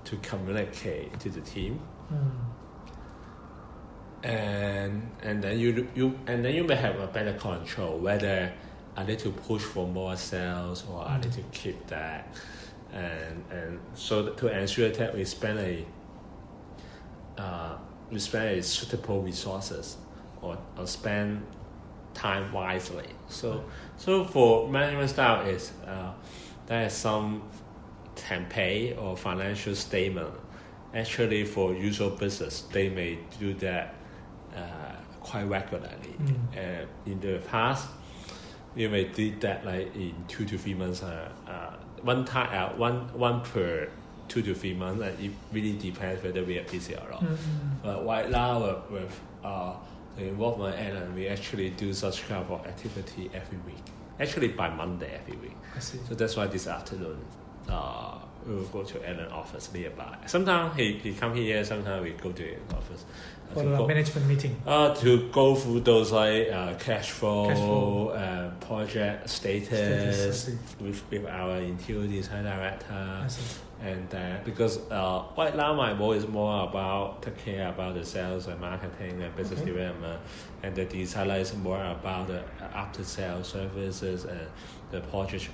to communicate to the team. And then you may have a better control whether I need to push for more sales or I need to keep that, and so to ensure that we spend a suitable resources or spend time wisely. So for management style is there is some campaign or financial statement. Actually, for usual business, they may do that quite regularly. In the past, you may do that like in 2 to 3 months. One per 2 to 3 months. It really depends whether we are busy or not. But right now, with the involvement Alan, we actually do such kind of activity every week. Actually, by Monday every week. I see. So that's why this afternoon, we will go to Alan's office nearby. Sometimes he come here. Sometimes we go to his office. For the management meeting. To go through those like cash flow, project status with our interior design director. And because right now my role is more about take care about the sales and marketing and business development, and the designer is more about the after sales services and the project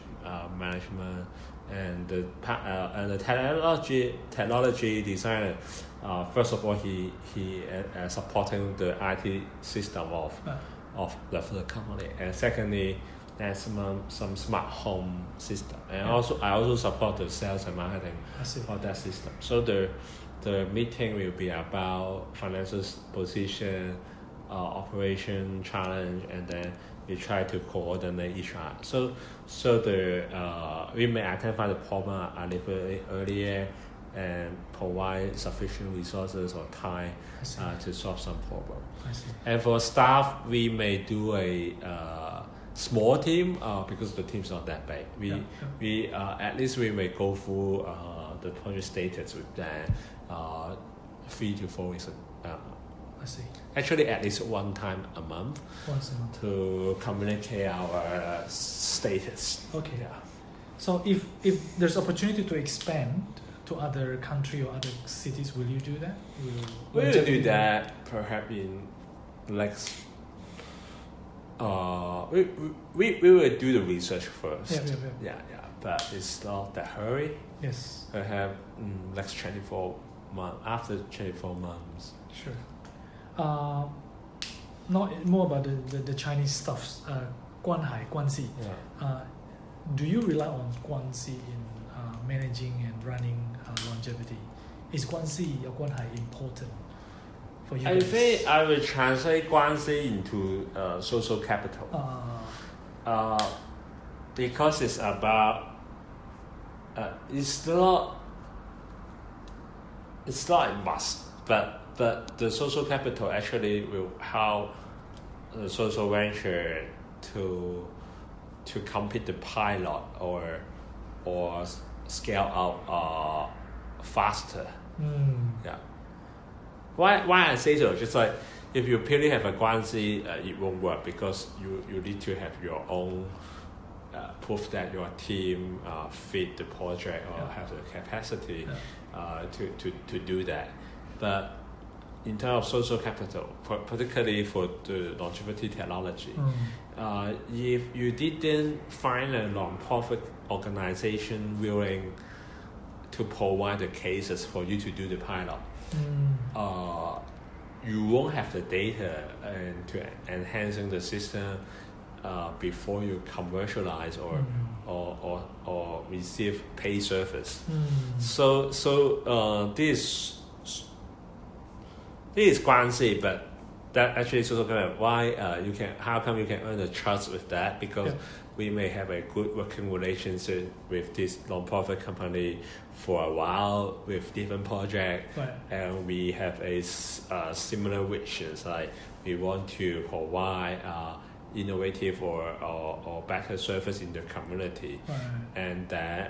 management and the technology designer. First of all, he supporting the IT system of the company, and secondly, there's some smart home system, and I also support the sales and marketing for that system. So the meeting will be about financial position, operation challenge, and then we try to coordinate each other. So we may identify the problem a little bit earlier and provide sufficient resources or time to solve some problem. And for staff, we may do a small team because the team's not that big. We at least we may go through the project status with them 3 to 4 weeks. I see. Actually, at least one time a month. Once a month. To communicate our status. Okay. Yeah. So if there's opportunity to expand to other country or other cities, will you do that? We'll do that perhaps in next. We will do the research first. Yeah. But it's not that hurry. Yes. Perhaps next 24 months. After 24 months. Sure. Not more about the Chinese stuff. 关系. Do you rely on 关系 in managing and running longevity? Is 关系 or 关系 important for you? I think I will translate 关系into social capital. Because it's about it's not a must, but the social capital actually will help the social venture to complete the pilot or scale up faster. Yeah. Why I say so? Just like if you purely have a 关系, it won't work because you need to have your own proof that your team fit the project or have the capacity to do that. But in terms of social capital, particularly for the longevity technology, if you didn't find a non-profit organization willing to provide the cases for you to do the pilot, you won't have the data and to enhancing the system before you commercialize or receive pay service. So this is 关系, but that actually is also kind of why how come you can earn the trust with that, because we may have a good working relationship with this non-profit company for a while with different projects, and we have a similar wishes, like we want to provide innovative or better service in the community, and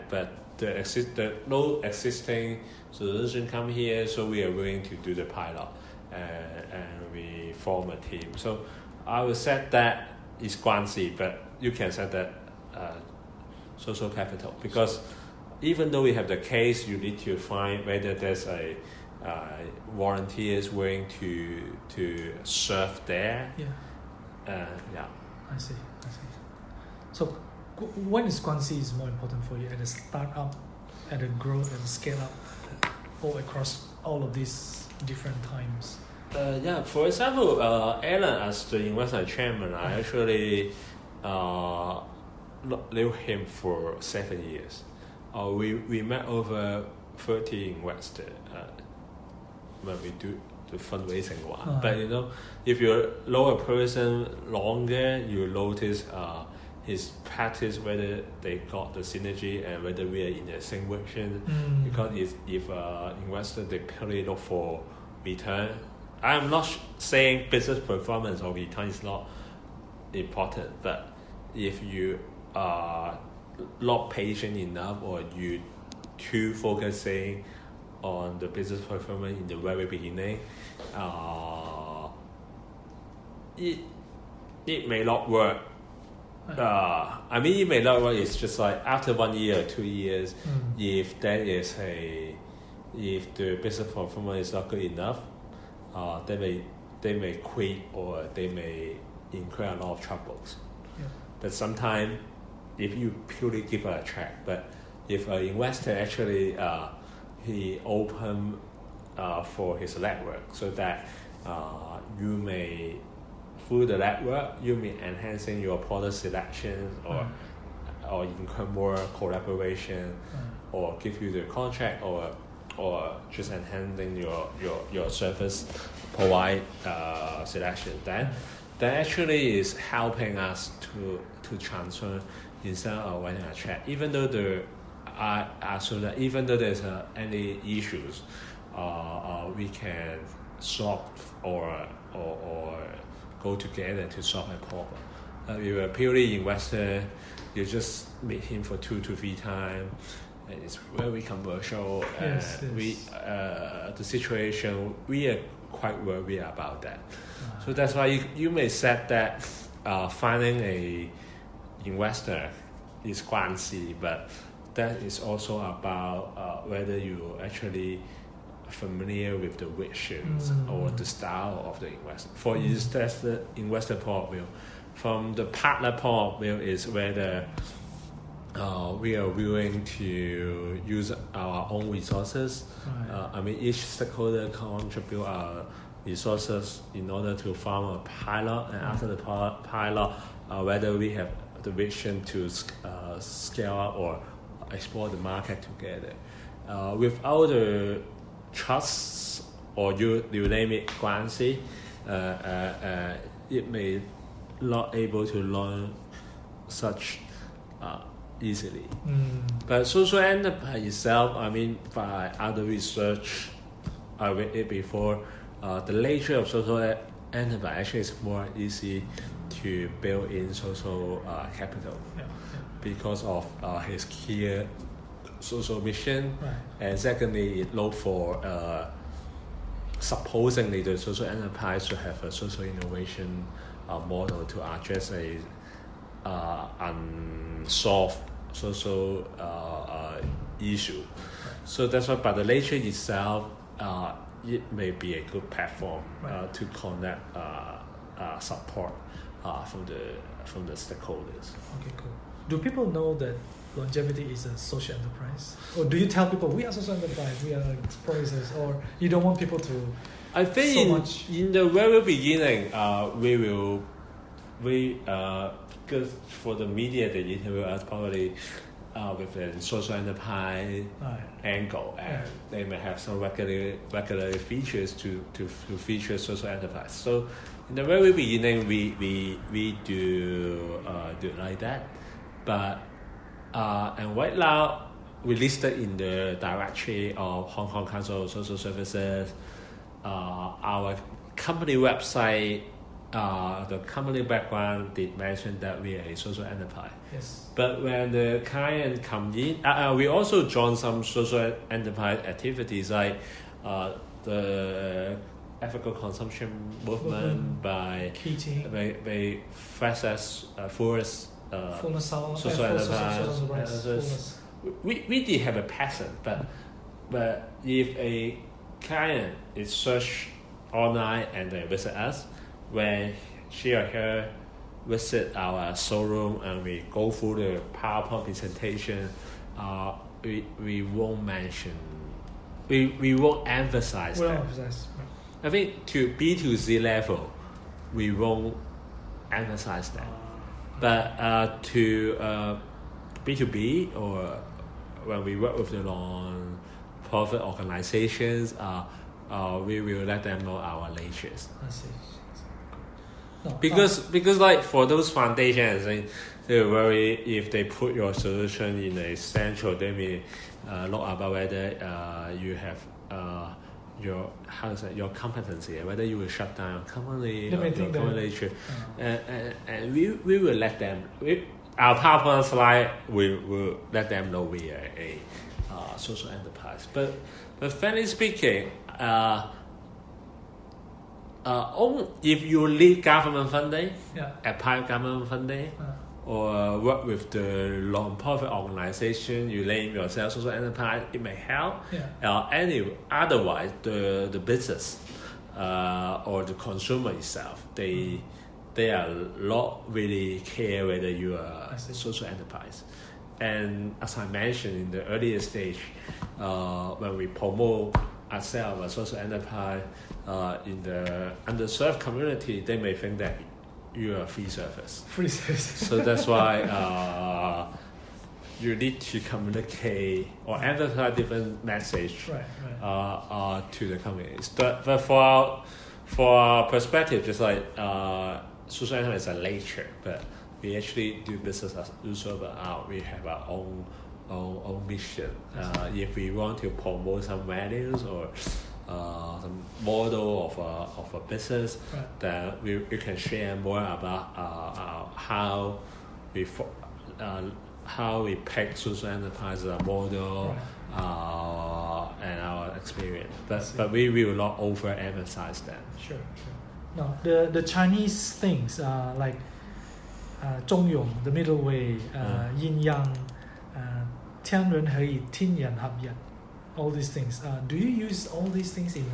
but the no existing solution come here, so we are willing to do the pilot, and we form a team. So I would say that is 关系, but you can say that social capital, because even though we have the case, you need to find whether there's a volunteers willing to serve there. I see. So when is 关系 is more important for you, at the startup, at the growth and scale up, or across all of these different times? Yeah, for example, Alan as the investment chairman, I actually knew him for 7 years. We met over 30 investors when we do the fundraising one. But if you know a person longer, you notice his practice, whether they got the synergy and whether we are in the same version. Because if investor, they purely look for return. I'm not saying business performance or return is not important, but if you are not patient enough or you too focusing on the business performance in the very beginning, it may not work. It may not work. It's just like after 1 year or 2 years, if the business performance is not good enough, they may quit or they may incur a lot of troubles. Yeah. But sometimes, if you purely give a check, but if an investor actually he open for his network, so that you may through the network you may enhancing your product selection or incur more collaboration or give you the contract or just enhancing your service provide selection. That actually is helping us to transfer instead of writing a check. Even though so that even though there's any issues, we can solve or go together to solve a problem. If you're a purely investor, you just meet him for 2 to 3 times. It's very commercial. Yes. The situation, we are quite worried about that. So that's why you may say that finding a investor is quite easy, but that is also about whether you actually familiar with the visions or the style of the investor. For instance, the investor point of view. From the partner point of view is whether we are willing to use our own resources. Right. Each stakeholder contribute our resources in order to form a pilot, and after the pilot, whether we have the vision to scale up or explore the market together. Without the trust or you name it, guarantee, it may not able to learn such easily. But social enterprise itself, by other research I read it before, the nature of social enterprise actually is more easy to build in social capital because of his clear social mission, right. And secondly, it look for supposedly the social enterprise to have a social innovation model to address a unsolved social issue. So that's why, by the nature itself, it may be a good platform to connect support from the stakeholders. Okay, cool. Do people know that longevity is a social enterprise, or do you tell people we are social enterprise, we are process, or you don't want people to? I think in the very beginning, because for the media they interview us probably with a social enterprise angle, and they may have some regular features to feature social enterprise. So in the very beginning, we do like that, but and right now we listed in the directory of Hong Kong Council of Social Services. Our company website, the company background did mention that we are a social enterprise. Yes. But when the client come in, we also join some social enterprise activities like the ethical consumption movement by Forest social enterprise. We did have a pattern, but if a client is search online and they visit us, when she or her visit our showroom and we go through the PowerPoint presentation, we won't mention, we won't emphasize that. I think to B2C level, we won't emphasize that. But to B2B or when we work with the non-profit organizations, we will let them know our latest. I see. No, Because like for those foundations, they're very, if they put your solution in a central, they may look about whether you have your competency, whether you will shut down your company or your company. And we will let them. Our PowerPoint slide will let them know we are a social enterprise. But frankly speaking, if you need government funding, apply government funding, or work with the non-profit organization, you name yourself social enterprise, it may help. Otherwise, the business or the consumer itself, they are not really care whether you are a social enterprise. And as I mentioned in the earlier stage, when we promote ourselves as social enterprise in the underserved community, they may think that you are free service. So that's why you need to communicate or emphasize different message to the communities. But for our perspective, just like social enterprise is a nature, but we actually do business as usual, but we have our own mission. If we want to promote some values or some model of a business, then we can share more about how we pick social enterprise as a model and our experience. But we will not overemphasize that. Sure. No, the Chinese things like 中庸, the middle way, yin yang, 天人合一, 天人合一. All these things. Do you use all these things in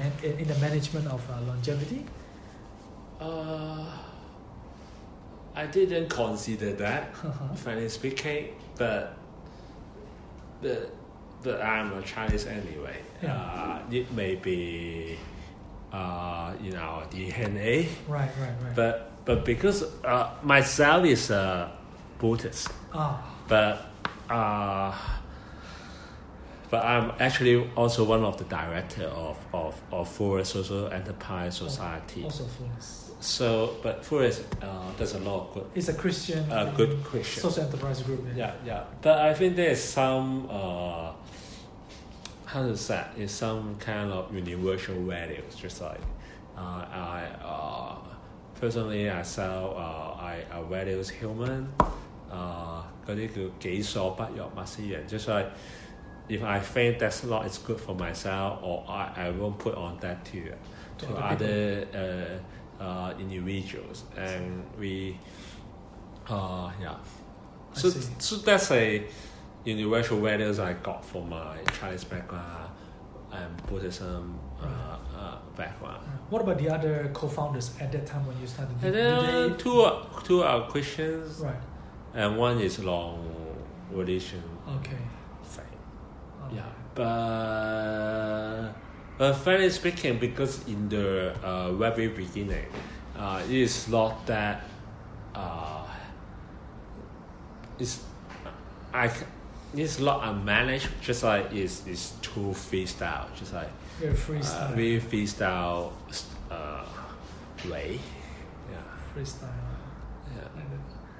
the management of longevity? I didn't consider that, frankly speaking, but I'm a Chinese anyway. It may be in our DNA. Right. But because myself is a Buddhist, but I'm actually also one of the director of Forest Social Enterprise Society. Also Forest. So, but Forest does a lot of good. It's a Christian. Good Christian social enterprise group. Yeah. But I think there's some how to say, is some kind of universal values. Just like I personally, I values human. 嗰啲叫己所不欲，勿施人。Just like if I think that's not as good for myself, or I won't put on that to other individuals, and we So that's a universal values I got from my Chinese background and Buddhism background. What about the other co-founders at that time when you started? And then two are Christians, right? And one is long religion. Okay. Yeah, but fairly speaking, because in the very beginning, it is not that it's not unmanaged. Just like it's too freestyle. Just like very freestyle. Very freestyle way. Yeah. Freestyle. Yeah.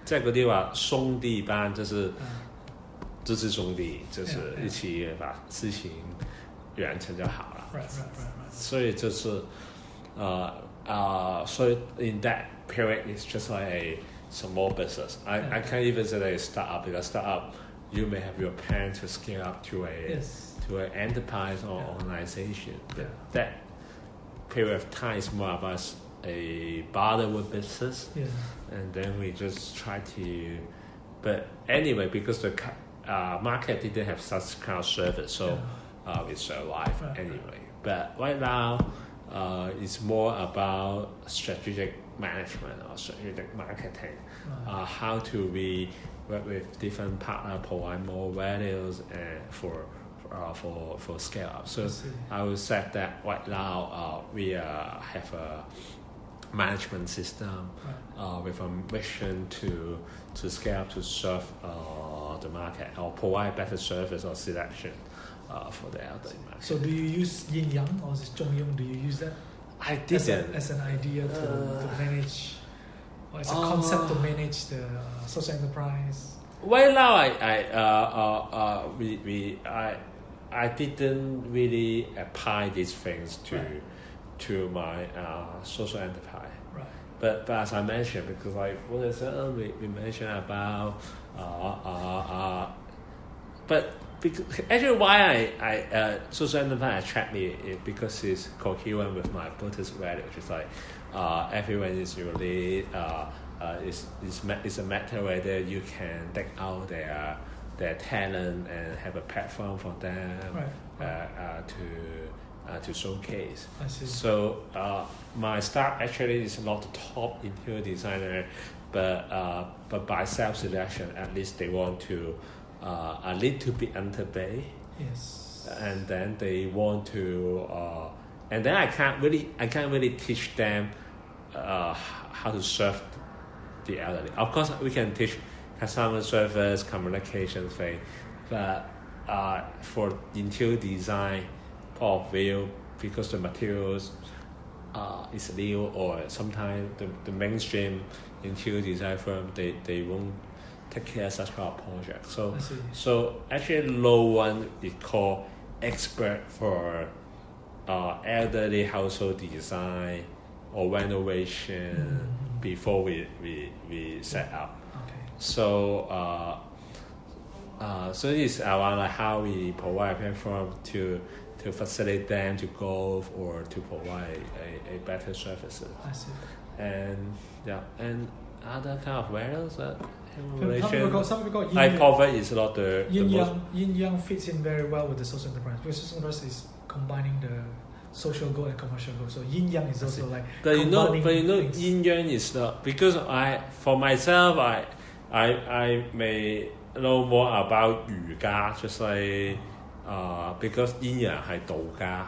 即係嗰啲話兄弟班，就是兄弟，就是一起把事情完成就好了。Right. 所以就是所以 in that period it's just like a small business. I can't even say that it's startup, because startup you may have your plan to scale up to an enterprise or organization. But that period of time is more about a brotherhood business, and then we just try to. But anyway, because the market didn't have such kind of service, so we survived anyway. But right now, it's more about strategic management or strategic marketing. How to we work with different partners, provide more values for for scale up. So I would say that right now we have a management system with a mission to scale up to serve the market or provide better service or selection for the elderly market. So do you use Yin Yang or is it Zhong Yung? Do you use that? I didn't. As an idea to manage, or as a concept to manage the social enterprise? Right now, I didn't really apply these things to my social enterprise. Right. But as I mentioned, because like what I said, we mentioned about but because, actually why I social enterprise attract me is because it's coherent with my Buddhist value, which is like everyone is really it's a matter whether you can take out their talent and have a platform for them to showcase. I see. So my staff actually is not the top interior designer, but by self-selection, at least they want to a little bit underpaid. Yes. And then they want to, and then I can't really teach them how to serve the elderly. Of course, we can teach customer service, communication thing, but for interior design of view, because the materials is new, or sometimes the mainstream interior design firm they won't take care of such kind of project. So actually no one is called expert for elderly household design or renovation before we set up. Okay. So so it's around like how we provide a platform to facilitate them to go or to provide a better services. I see. And other kind of values that Some people got like COVID is not the Yin Yang fits in very well with the social enterprise, because social enterprise is combining the social goal and commercial goal. So Yin Yang is also like combining things. Yin Yang is not, because for myself I may know more about 瑜伽, just like because Yin Yang 係道家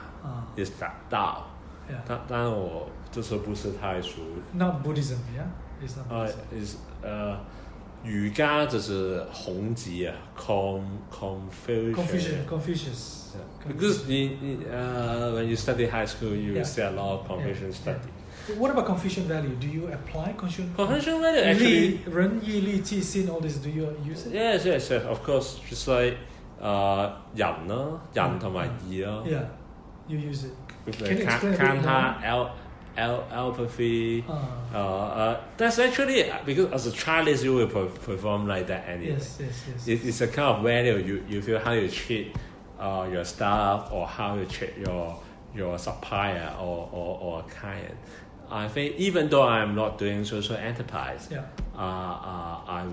is Dao. 但我就是不是太熟。 Not Buddhism, yeah? It's not Buddhism. Is 瑜伽就是孔子啊 Confucius. Yeah. Because when you study high school, you see a lot of Confucian study. What about Confucian value? Do you apply Confucian value? Actually, 仁义礼智信, all this, do you use it? Yes, of course. Just like 仁同埋義 Yeah, you use it. Can you explain a bit more? Empathy. That's actually because as a Chinese you will perform like that anyway. Yes. It's a kind of value you feel how you treat your staff or how you treat your supplier or client. I think even though I'm not doing social enterprise, I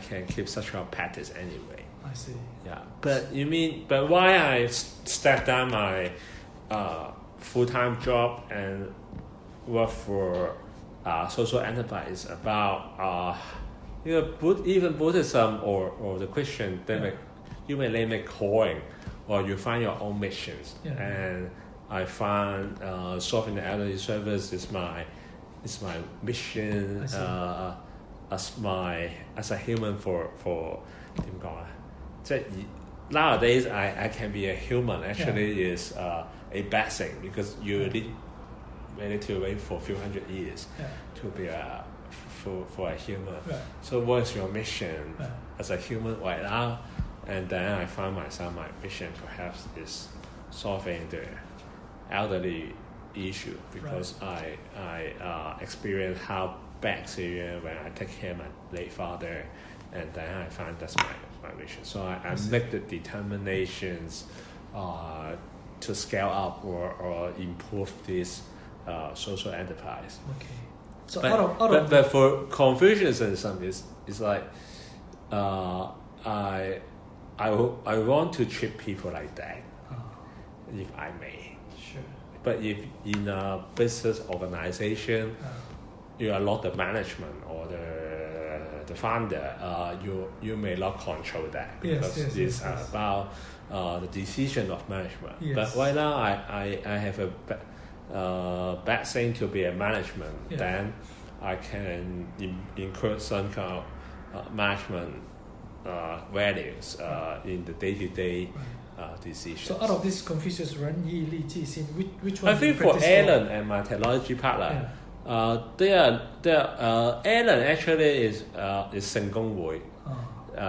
can keep such a practice anyway. I see. Yeah, but why I stepped down my full-time job and work for social enterprise about even Buddhism or the Christian, you may name it calling, or you find your own missions. And I find solving the elderly service is my mission as a human for 點講啊？即係nowadays I can be a human actually is a bad thing, because you need to wait for a few hundred years to be for a human. So what's your mission as a human right now? And then I find myself my mission perhaps is solving the elderly issue, because I experienced how bad experience when I take care of my late father, and then I find that's my mission. So I make the determinations to scale up or improve this social enterprise. Okay. So but for Confucianism, it's like I want to treat people like that, if I may. Sure. But if in a business organization, you are not the management or the founder, you may not control that because it's about the decision of management. Yes. But right now, I have a bad thing to be a management. Yeah. Then I can include some kind of management values in the day-to-day decisions. So out of this Confucius, Ren Yi, Li Ji Xin, which one? I think for Alan and my technology partner, Alan actually is 聖公會，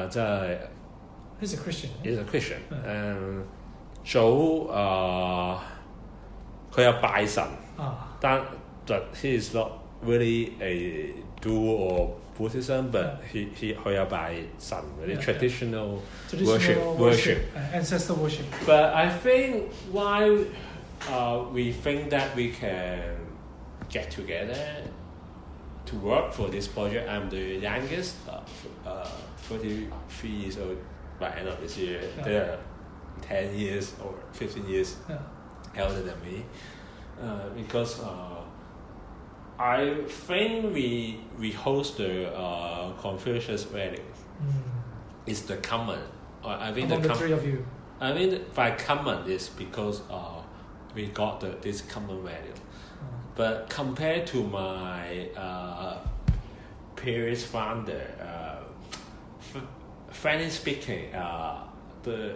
即係 He's a Christian. He's a Christian. 佢有拜神，但 but he is not really a dual or Buddhism, but佢有拜神嗰啲 traditional worship, ancestor worship. But I think why we think that we can get together to work for this project. I'm the youngest, 43 years old by end of this year. They're 10 years or 15 years elder than me. Because I think we host the Confucius values. It's the common. I think among the three of you. I mean, by common is because we got this common value. But compared to my previous founder, frankly speaking, the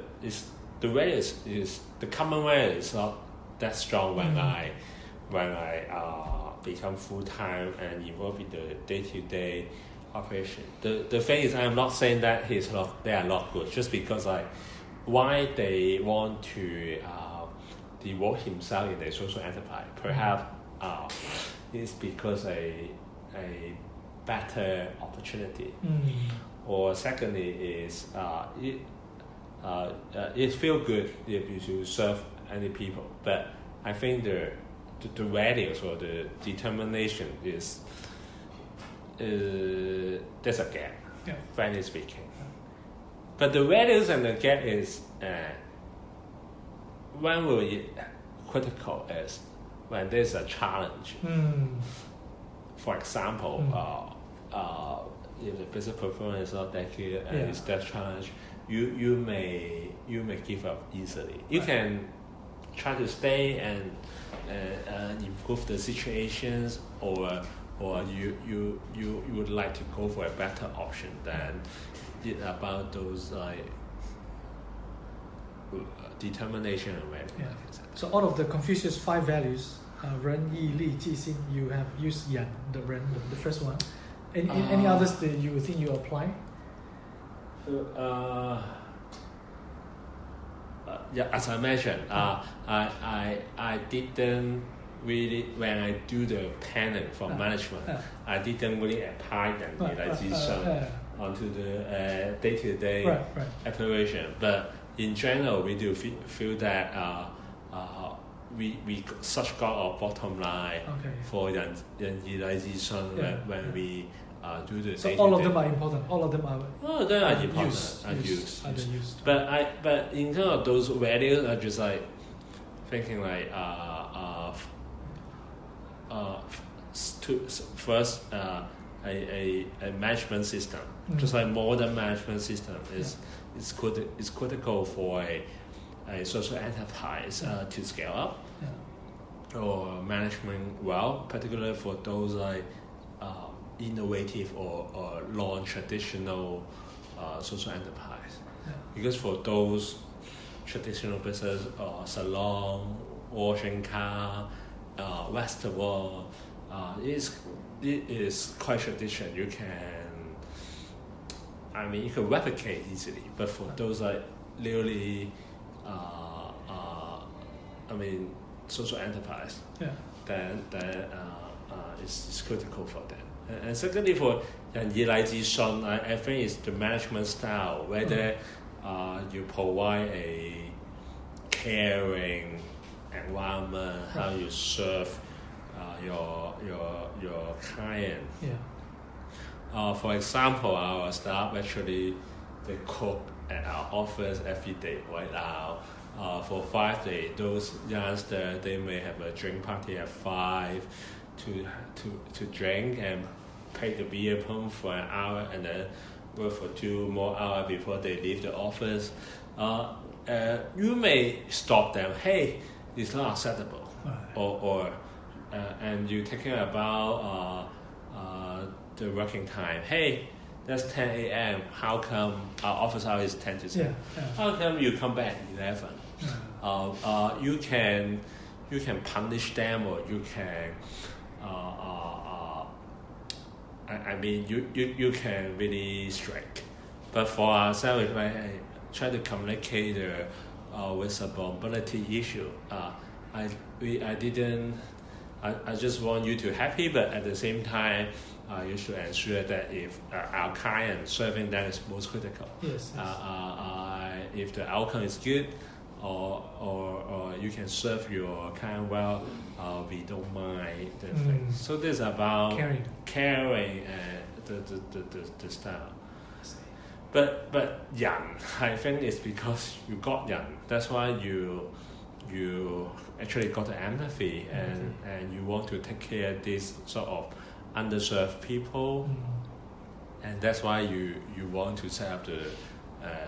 values is the common value is not that strong when I become full time and involved in the day-to-day operation. The thing is, I'm not saying that they are not good, just because why they want to devote himself in a social enterprise. Perhaps it's because a better opportunity. Or secondly is it feels good if you serve any people. But I think the values or the determination is there's a gap, frankly speaking. But the values and the gap is when we critical is when there's a challenge. For example, if the business performance is not that good and it's that challenge, you may give up easily. You can try to stay and improve the situations, or you would like to go for a better option than about those determination and value. So out of the Confucius 5 values, Ren, Yi, Li, Ji, Xin, you have used Yan, the Ren, the first one. Any others that you think you apply? As I mentioned, I didn't really, when I do the planning for management, I didn't really apply them onto the day-to-day operation. But in general, we do feel that we such got our bottom line for 人以禮智信 when we do the. So all of them are important. All of them are. All of them are important and used. But in terms of those values, I just thinking first a management system, just like modern management system is critical for a social enterprise to scale up or management well, particularly for those innovative or non-traditional social enterprise. Because for those traditional business, salon, washing car, festival, it is quite traditional. You can replicate easily. But for those really social enterprise, then it's critical for them. And secondly, for 人以禮智信, I think it's the management style, whether you provide a caring environment, how you serve your client. For example, our staff actually they cook at our office every day right now. For 5 days, those youngsters they may have a drink party at 5 to drink, and pay the beer pump for an hour and then work for 2 more hours before they leave the office. You may stop them. Hey, it's not acceptable, and you're thinking about the working time. Hey, that's 10 a.m. How come our office hour is 10 to 7? How come you come back at 11? You can punish them, or you can. You can really strike. But for ourselves, I try to communicate with the vulnerability issue. I just want you to happy, but at the same time, you should ensure that if our client serving them is most critical. Yes. If the outcome is good, or you can serve your client well, we don't mind the thing. So this is about caring the style. But 人 I think it's because you got 人. That's why you actually got the empathy and you want to take care of this sort of underserved people, and that's why you want to set up the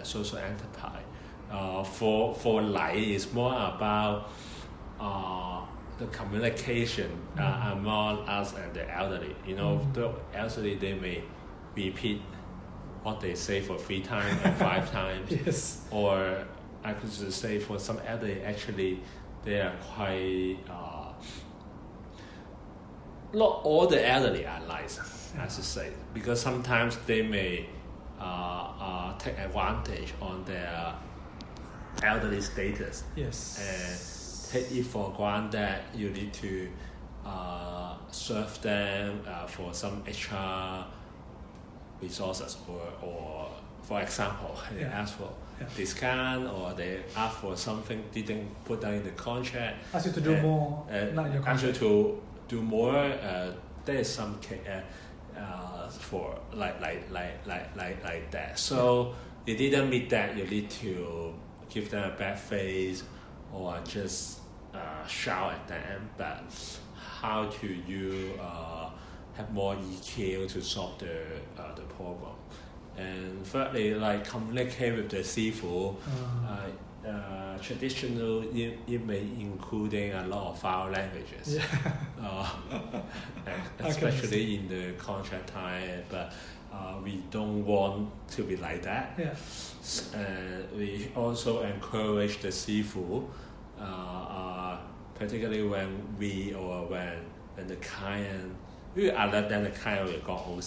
social enterprise. For Lai, it's more about the communication among us and the elderly. The elderly, they may repeat what they say for 3 times or 5 times. Yes. Or I could just say for some elderly, actually, they are quite. Not all the elderly are nice, as you say, because sometimes they may take advantage on their elderly status. Yes. And take it for granted that you need to serve them for some extra resources, or for example, they ask for discount, or they ask for something didn't put down in the contract. Ask you to do more. Not your contract. Ask you to do more. There is some for like that. So you didn't meet that, you need to give them a bad face or just shout at them. But how do you have more EQ to solve the problem? And thirdly, like communicate with the Sifu. Traditional, it may including a lot of foul languages, especially in the contract time. But we don't want to be like that. We also encourage the Sifu, particularly when the client, we alert them the client will go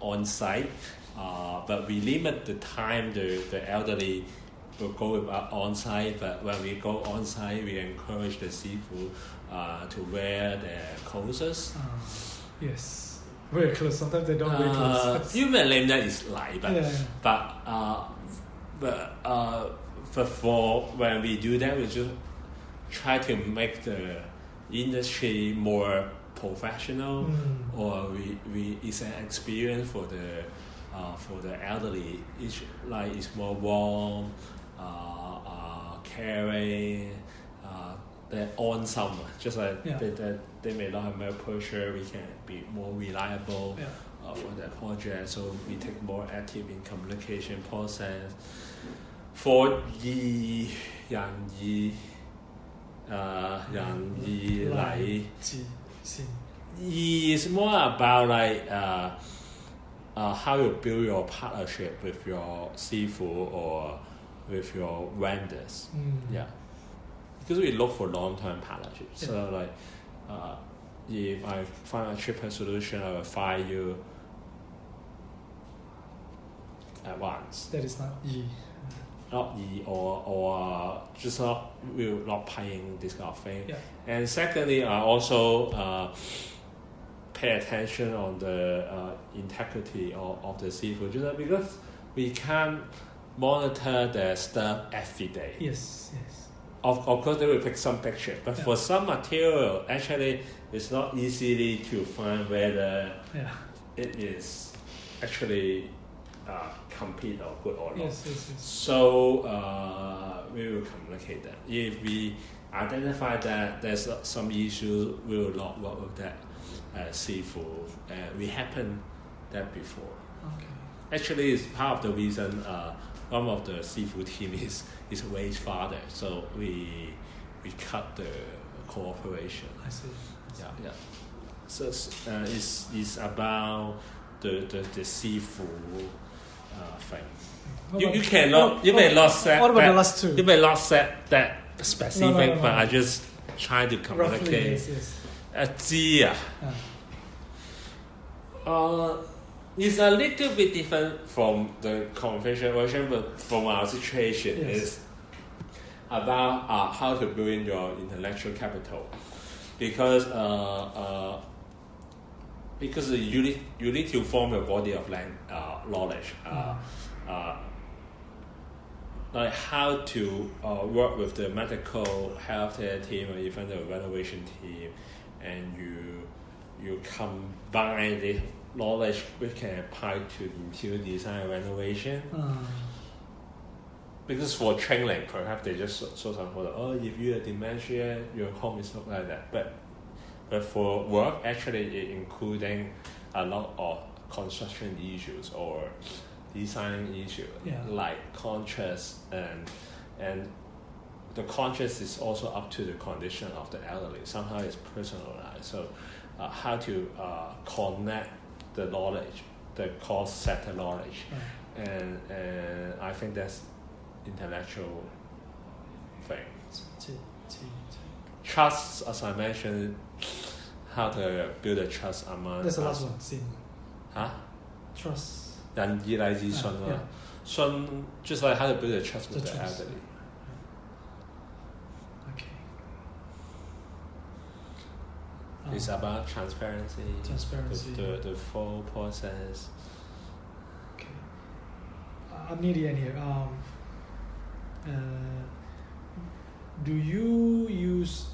on site, but we limit the time the elderly will go on site. But when we go on site, we encourage the Sifu to wear their clothes. Yes, very close. Sometimes they don't wear clothes. You may name that is lie, but for when we do that, we just try to make the industry more professional, or we it's an experience for the elderly. It's more warm, caring. They're on some, just like they may not have more pressure. We can be more reliable for that project. So we take more active in communication process. For 仁義禮 is more about like how you build your partnership with your Sifu or with your vendors. Because we look for long-term partnerships. So like if I find a cheaper solution, I will find you at once. That is not E. Not E, or just we're not paying this kind of thing. And secondly, I also pay attention on the integrity of the Sifu, just because we can't monitor the stuff every day. Yes. Of course, they will take some picture, but for some material, actually, it's not easily to find whether it is actually complete or good or not. Yes. So we will communicate that. If we identify that there's some issue, we will not work with that Sifu. We happen that before. Okay. Actually, it's part of the reason one of the seafood team is Way's father, so we cut the cooperation. I see. Yeah. So it's about the seafood thing. You cannot. You may not set. What about that, the last two? You may not set that specific, No. but I just try to communicate. Roughly, yes. 知啊。It's a little bit different from the conventional version, but from our situation, is about how to build your intellectual capital, because you need to form a body of knowledge, like how to work with the medical healthcare team or even the renovation team, and you combine the knowledge which can apply to interior design and renovation. Because for training, perhaps they just sort of if you have dementia, your home is not like that. But for work, actually, it including a lot of construction issues or design issues, like contrast, and the contrast is also up to the condition of the elderly. Somehow it's personalized. So how to connect the knowledge, the cost-center knowledge, and I think that's intellectual thing. Trust, as I mentioned, how to build a trust among. That's the last one. Sin. Trust. 人以禮自信啦，信 just like how to build a trust with the elderly. Okay. It's about transparency. The full process. Okay. I'm near the end here. Do you use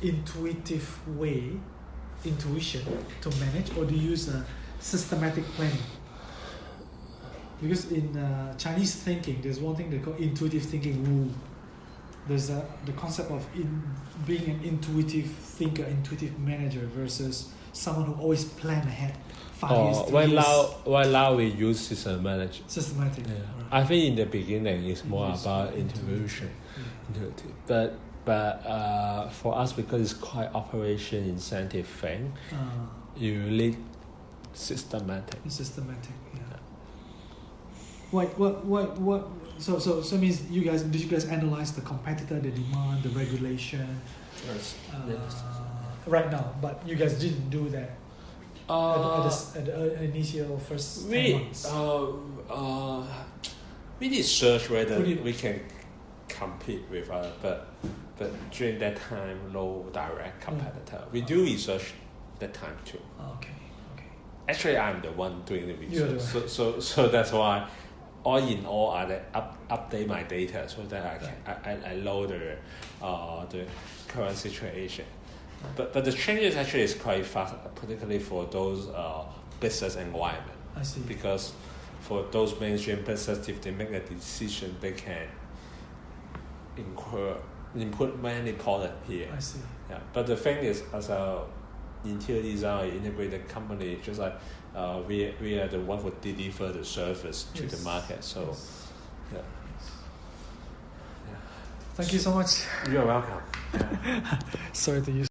intuition to manage, or do you use systematic planning? Because in Chinese thinking, there's one thing they call intuitive thinking rule. There's the concept of being an intuitive thinker, intuitive manager versus someone who always plan ahead 5 years, 3 years. Right now we use systematic. Systematic. Yeah. Right. I think in the beginning it's more about intuition. But for us, because it's quite operation incentive thing, you need systematic. Systematic. Yeah. What? So means did you guys analyze the competitor, the demand, the regulation? Yes. Right now, but you guys didn't do that at the initial first 10 months. We did search whether we can compete with others, but during that time, no direct competitor. We do research that time too. Okay. Actually, I'm the one doing the research, so that's why. All in all, I update my data so that I know the current situation. But the changes actually is quite fast, particularly for those business environment. I see. Because for those mainstream business, if they make a decision, they can input many products here. I see. Yeah. But the thing is, as a interior design integrated company, just like we are the one who deliver the service to the market. So, yeah. Thank you so much. You're welcome. Sorry to use.